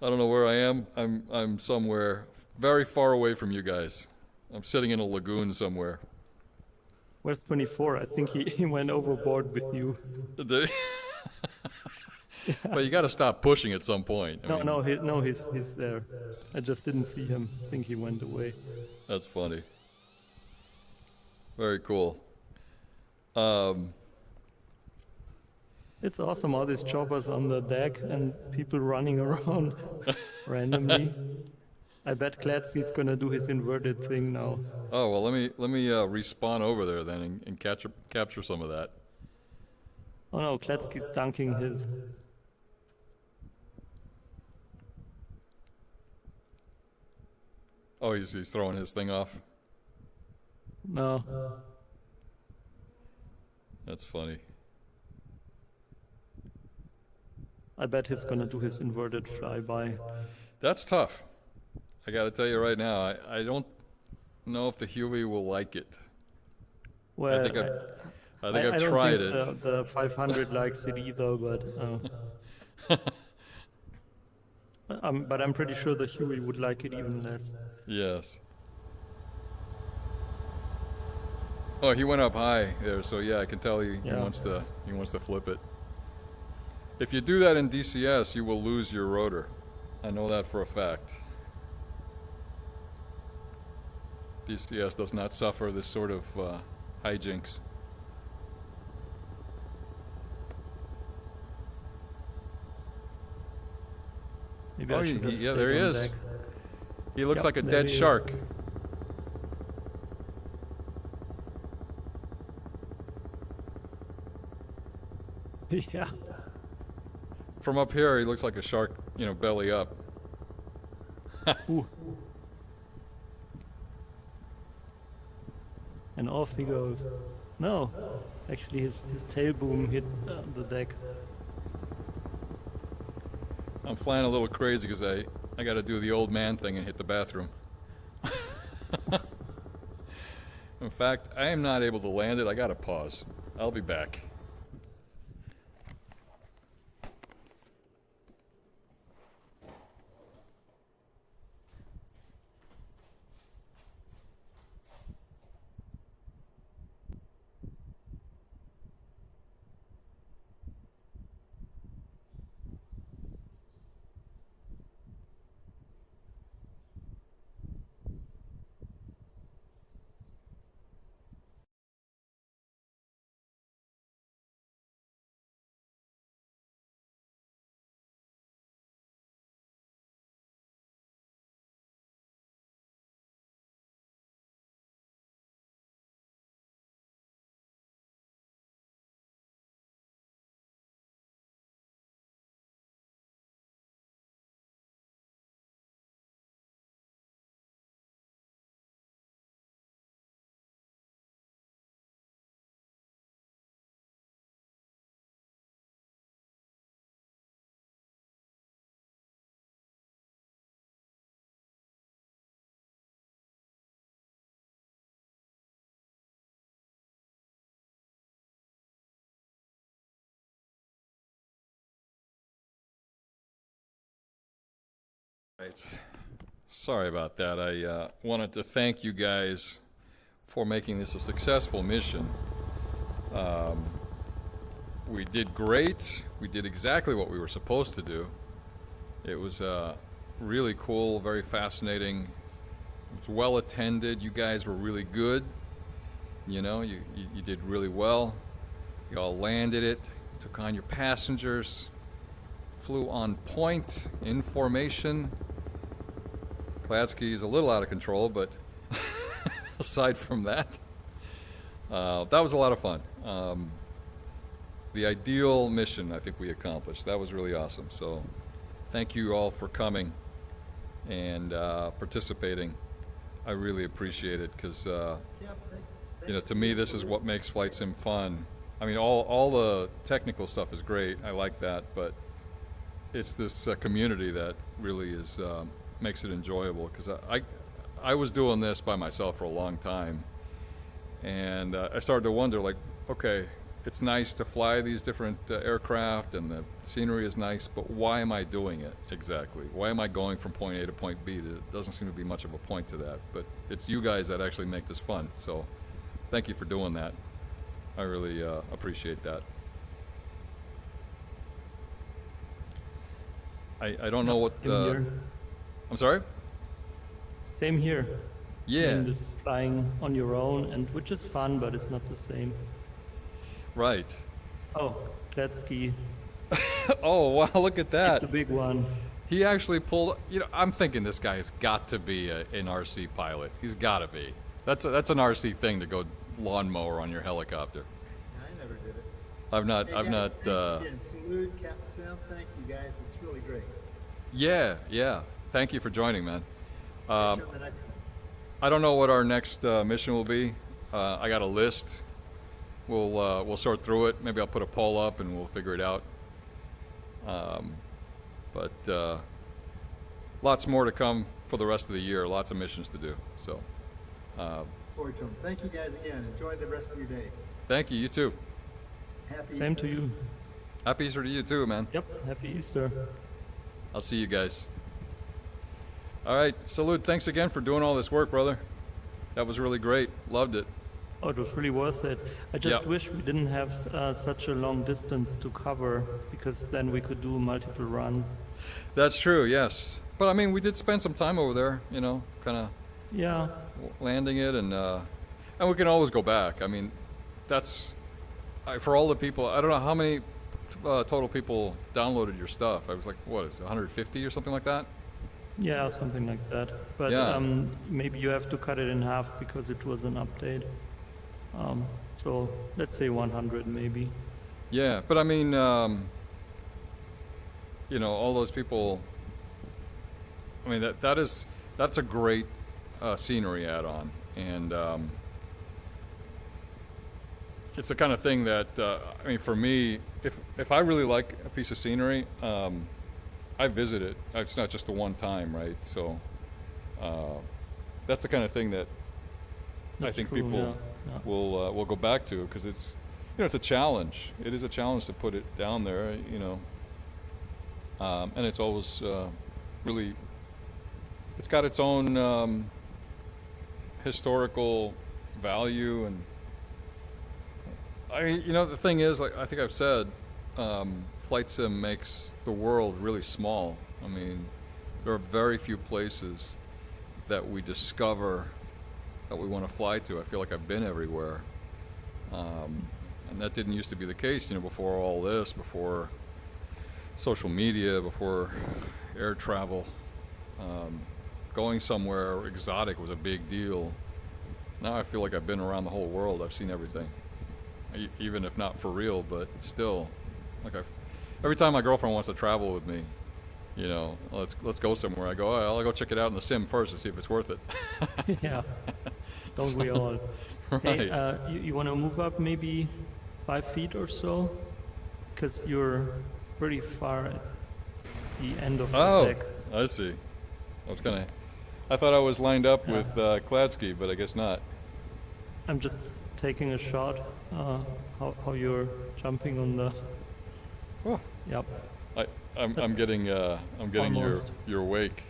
I don't know where I am. I'm somewhere very far away from you guys. I'm sitting in a lagoon somewhere. Where's 24? I think he went overboard with you. Did he? But you got to stop pushing at some point. I mean, He's there. I just didn't see him. I think he went away. That's funny. Very cool. It's awesome, all these choppers on the deck and people running around randomly. I bet Kladsky's gonna do his inverted thing now. Oh well, let me respawn over there then and capture some of that. Oh no, Kladsky's dunking his. Oh, he's throwing his thing off. No. That's funny. I bet he's gonna do his inverted flyby. That's tough. I got to tell you right now, I don't know if the Huey will like it. Well, I think I've I don't tried think it. The 500 likes it either, but I'm pretty sure the Huey would like it even less. Yes. Oh, he went up high there, so yeah, I can tell he wants to flip it. If you do that in DCS, you will lose your rotor. I know that for a fact. DCS does not suffer this sort of hijinks. Maybe Oh, I should have yeah, stayed there he on is. deck. He looks Yep, like a there dead he is. shark. Yeah. From up here, he looks like a shark, belly up. Ooh. And off he goes. No, actually his tail boom hit the deck. I'm flying a little crazy because I got to do the old man thing and hit the bathroom. In fact, I am not able to land it. I got to pause. I'll be back. Right. Sorry about that. I wanted to thank you guys for making this a successful mission. We did great. We did exactly what we were supposed to do. It was really cool, very fascinating. It was well attended. You guys were really good. You know, you did really well. You all landed it, took on your passengers, flew on point, in formation. Kladsky is a little out of control, but aside from that, that was a lot of fun. The ideal mission I think we accomplished. That was really awesome. So thank you all for coming and participating. I really appreciate it because, you know, to me this is what makes Flight Sim fun. I mean, all the technical stuff is great. I like that, but it's this community that really is makes it enjoyable. Because I was doing this by myself for a long time, and I started to wonder, like, okay, it's nice to fly these different aircraft, and the scenery is nice, but why am I doing it exactly? Why am I going from point A to point B? There doesn't seem to be much of a point to that, but it's you guys that actually make this fun. So thank you for doing that. I really appreciate that. I don't know what... I'm sorry? Same here. Yeah. And just flying on your own, and which is fun, but it's not the same. Right. Oh, Kladsky. Oh, wow, look at that. The big one. He actually pulled... You know, I'm thinking this guy has got to be an RC pilot. He's got to be. That's an RC thing to go lawnmower on your helicopter. I never did it. I've not... Again, salute, Captain Sam. Thank you, guys. It's really great. Yeah. Thank you for joining, man. The next one. I don't know what our next mission will be. I got a list. We'll sort through it. Maybe I'll put a poll up and we'll figure it out. But lots more to come for the rest of the year. Lots of missions to do. So. Forward to them. Thank you guys again. Enjoy the rest of your day. Thank you. You too. Happy Same Easter. to you. Happy Easter to you too, man. Yep, happy Easter. I'll see you guys. All right, Salute. Thanks again for doing all this work, brother. That was really great. Loved it. Oh, it was really worth it. I just Yeah. wish we didn't have such a long distance to cover, because then we could do multiple runs. That's true. Yes, but I mean, we did spend some time over there. You know, kind of Yeah, landing it, and we can always go back. I mean, that's for all the people. I don't know how many total people downloaded your stuff. I was like, what is it, 150 or something like that? yeah, something like that. But Yeah. maybe you have to cut it in half because it was an update. So let's say 100 maybe. Yeah, but I mean, you know, all those people. I mean, that's a great scenery add-on, and it's the kind of thing that I mean, for me, if I really like a piece of scenery, I visit it. It's not just a one time, right? So that's the kind of thing that I That's think true, people yeah. will go back to, because it's, you know, it's a challenge. It is a challenge to put it down there, you know, and it's always really, it's got its own historical value. And I mean, you know, the thing is, like I think I've said, Flight Sim makes the world really small. I mean, there are very few places that we discover that we want to fly to. I feel like I've been everywhere. And that didn't used to be the case, you know, before all this, before social media, before air travel. Going somewhere exotic was a big deal. Now I feel like I've been around the whole world. I've seen everything. Even if not for real, but still. Like every time my girlfriend wants to travel with me, you know, let's go somewhere. I go, oh, I'll go check it out in the sim first to see if it's worth it. Yeah, don't we all? Right. Hey, you want to move up maybe 5 feet or so? Because you're pretty far at the end of the deck. I see. I thought I was lined up with Kladsky, but I guess not. I'm just taking a shot. How you're jumping on the. Oh. Yep. I'm getting Almost. your wake.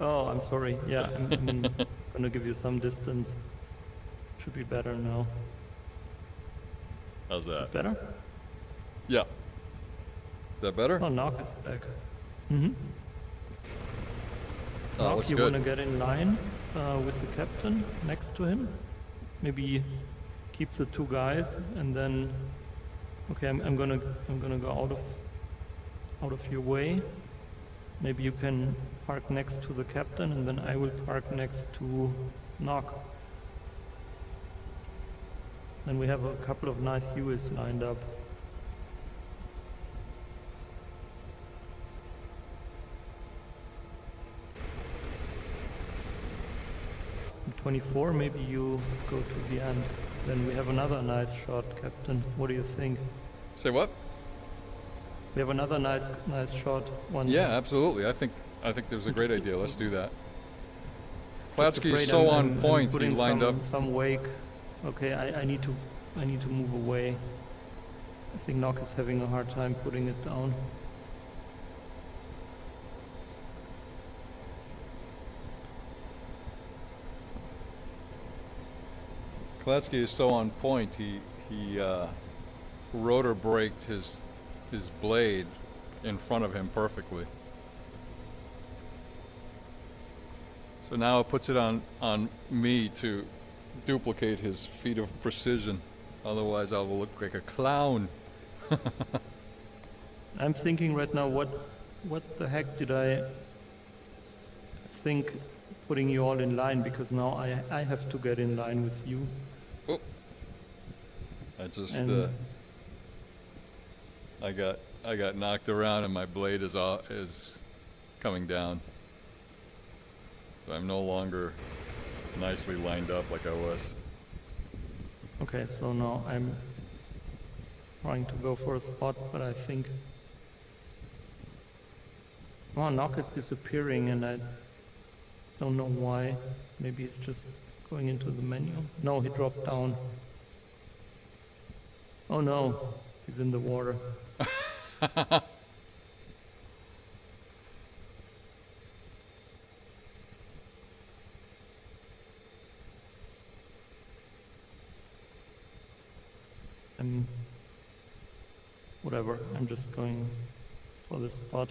Oh, I'm sorry. Yeah, I'm gonna give you some distance. Should be better now. How's Is that? it better? Yeah. Is that better? Oh, Knock is back. Mm-hmm. Oh, Knock, looks you good. wanna get in line with the captain next to him? Maybe keep the two guys, and then. Okay, I'm gonna go out of your way. Maybe you can park next to the captain, and then I will park next to Knock. Then we have a couple of nice UAs lined up. 24, maybe you go to the end. Then we have another nice shot, Captain. What do you think? Say what? We have another nice shot once. Yeah, absolutely. I think there's a great idea. Let's do that. Just Klatsky is afraid so I'm on point. He putting lined up. some wake. Okay, I need to move away. I think Nock is having a hard time putting it down. Klatsky is so on point. He rotor braked his blade in front of him perfectly. So now it puts it on me to duplicate his feat of precision. Otherwise, I will look like a clown. I'm thinking right now, what the heck did I think putting you all in line, because now I have to get in line with you. Oh. I just And- I got knocked around and my blade is coming down. So I'm no longer nicely lined up like I was. Okay, so now I'm trying to go for a spot, but I think... Oh, Nock is disappearing and I don't know why. Maybe he's just going into the menu. No, he dropped down. Oh no, he's in the water. Whatever, I'm just going for this spot.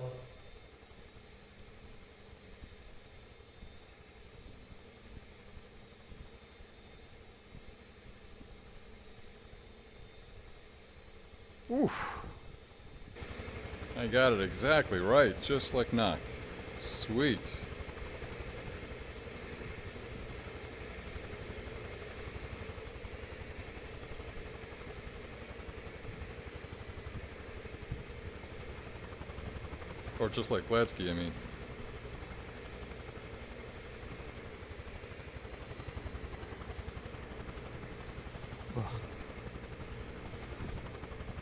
Oof. I got it exactly right, just like Knock. Sweet. Or just like Gladsky, I mean.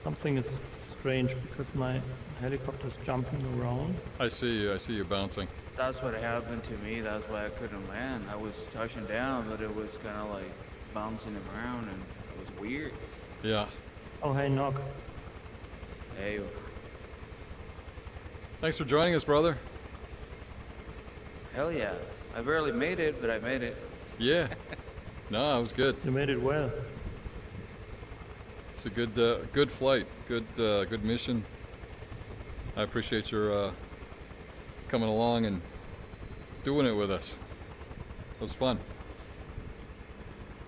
Something is strange because my helicopter's jumping around. I see you bouncing. That's what happened to me. That's why I couldn't land. I was touching down, but it was kind of like bouncing around, and it was weird. Yeah. Oh, hey, Nock. Hey, Thanks for joining us, brother. hell yeah. I barely made it, but I made it. Yeah. No, it was good. You made it well. It's a good flight, good mission. I appreciate your coming along and doing it with us. It was fun.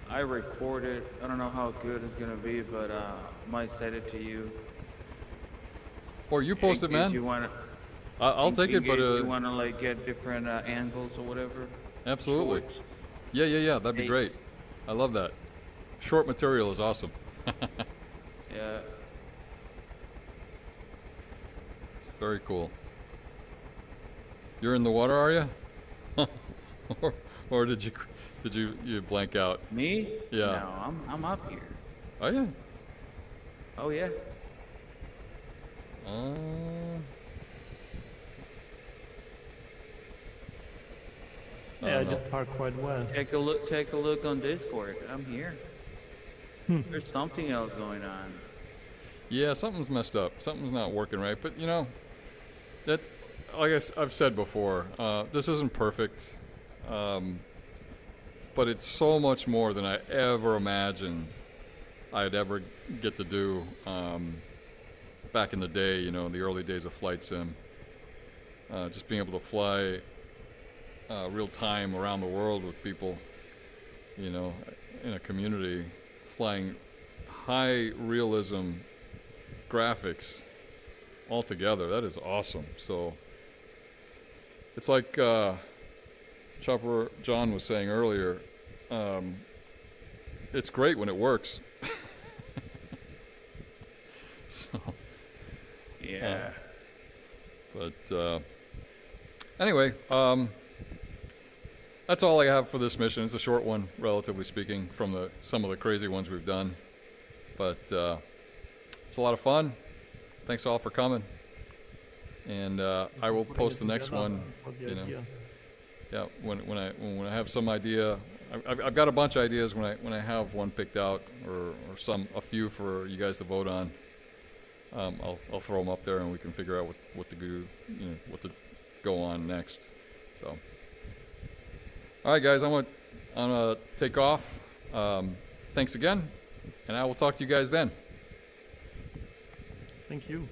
I recorded. I don't know how good it's gonna be, but might send it to you. Or you post it, In case man. You wanna? I'll take it, but you wanna like get different angles or whatever. absolutely. Shorts. Yeah. That'd be great. Takes. I love that. Short material is awesome. Yeah. Very cool. You're in the water, are you? or did you blank out? Me? Yeah. No, I'm up here. Oh yeah. Oh yeah. Yeah, I no. did park quite well. Take a look on Discord. I'm here. There's something else going on. Yeah, something's messed up. Something's not working right. But you know, like I've said before, this isn't perfect, but it's so much more than I ever imagined I'd ever get to do back in the day, you know, in the early days of flight sim. Just being able to fly real time around the world with people, you know, in a community, flying high realism graphics all together. That is awesome. So it's like Chopper John was saying earlier, it's great when it works. So, Yeah. but anyway, that's all I have for this mission. It's a short one, relatively speaking, from some of the crazy ones we've done. But it's a lot of fun. Thanks all for coming. And I will post the next one. You know, yeah. When I have some idea, I've got a bunch of ideas. When I have one picked out, or a few for you guys to vote on, I'll throw them up there and we can figure out what to do, you know, what to go on next. So, all right, guys, I'm gonna take off. Thanks again, and I will talk to you guys then. Thank you.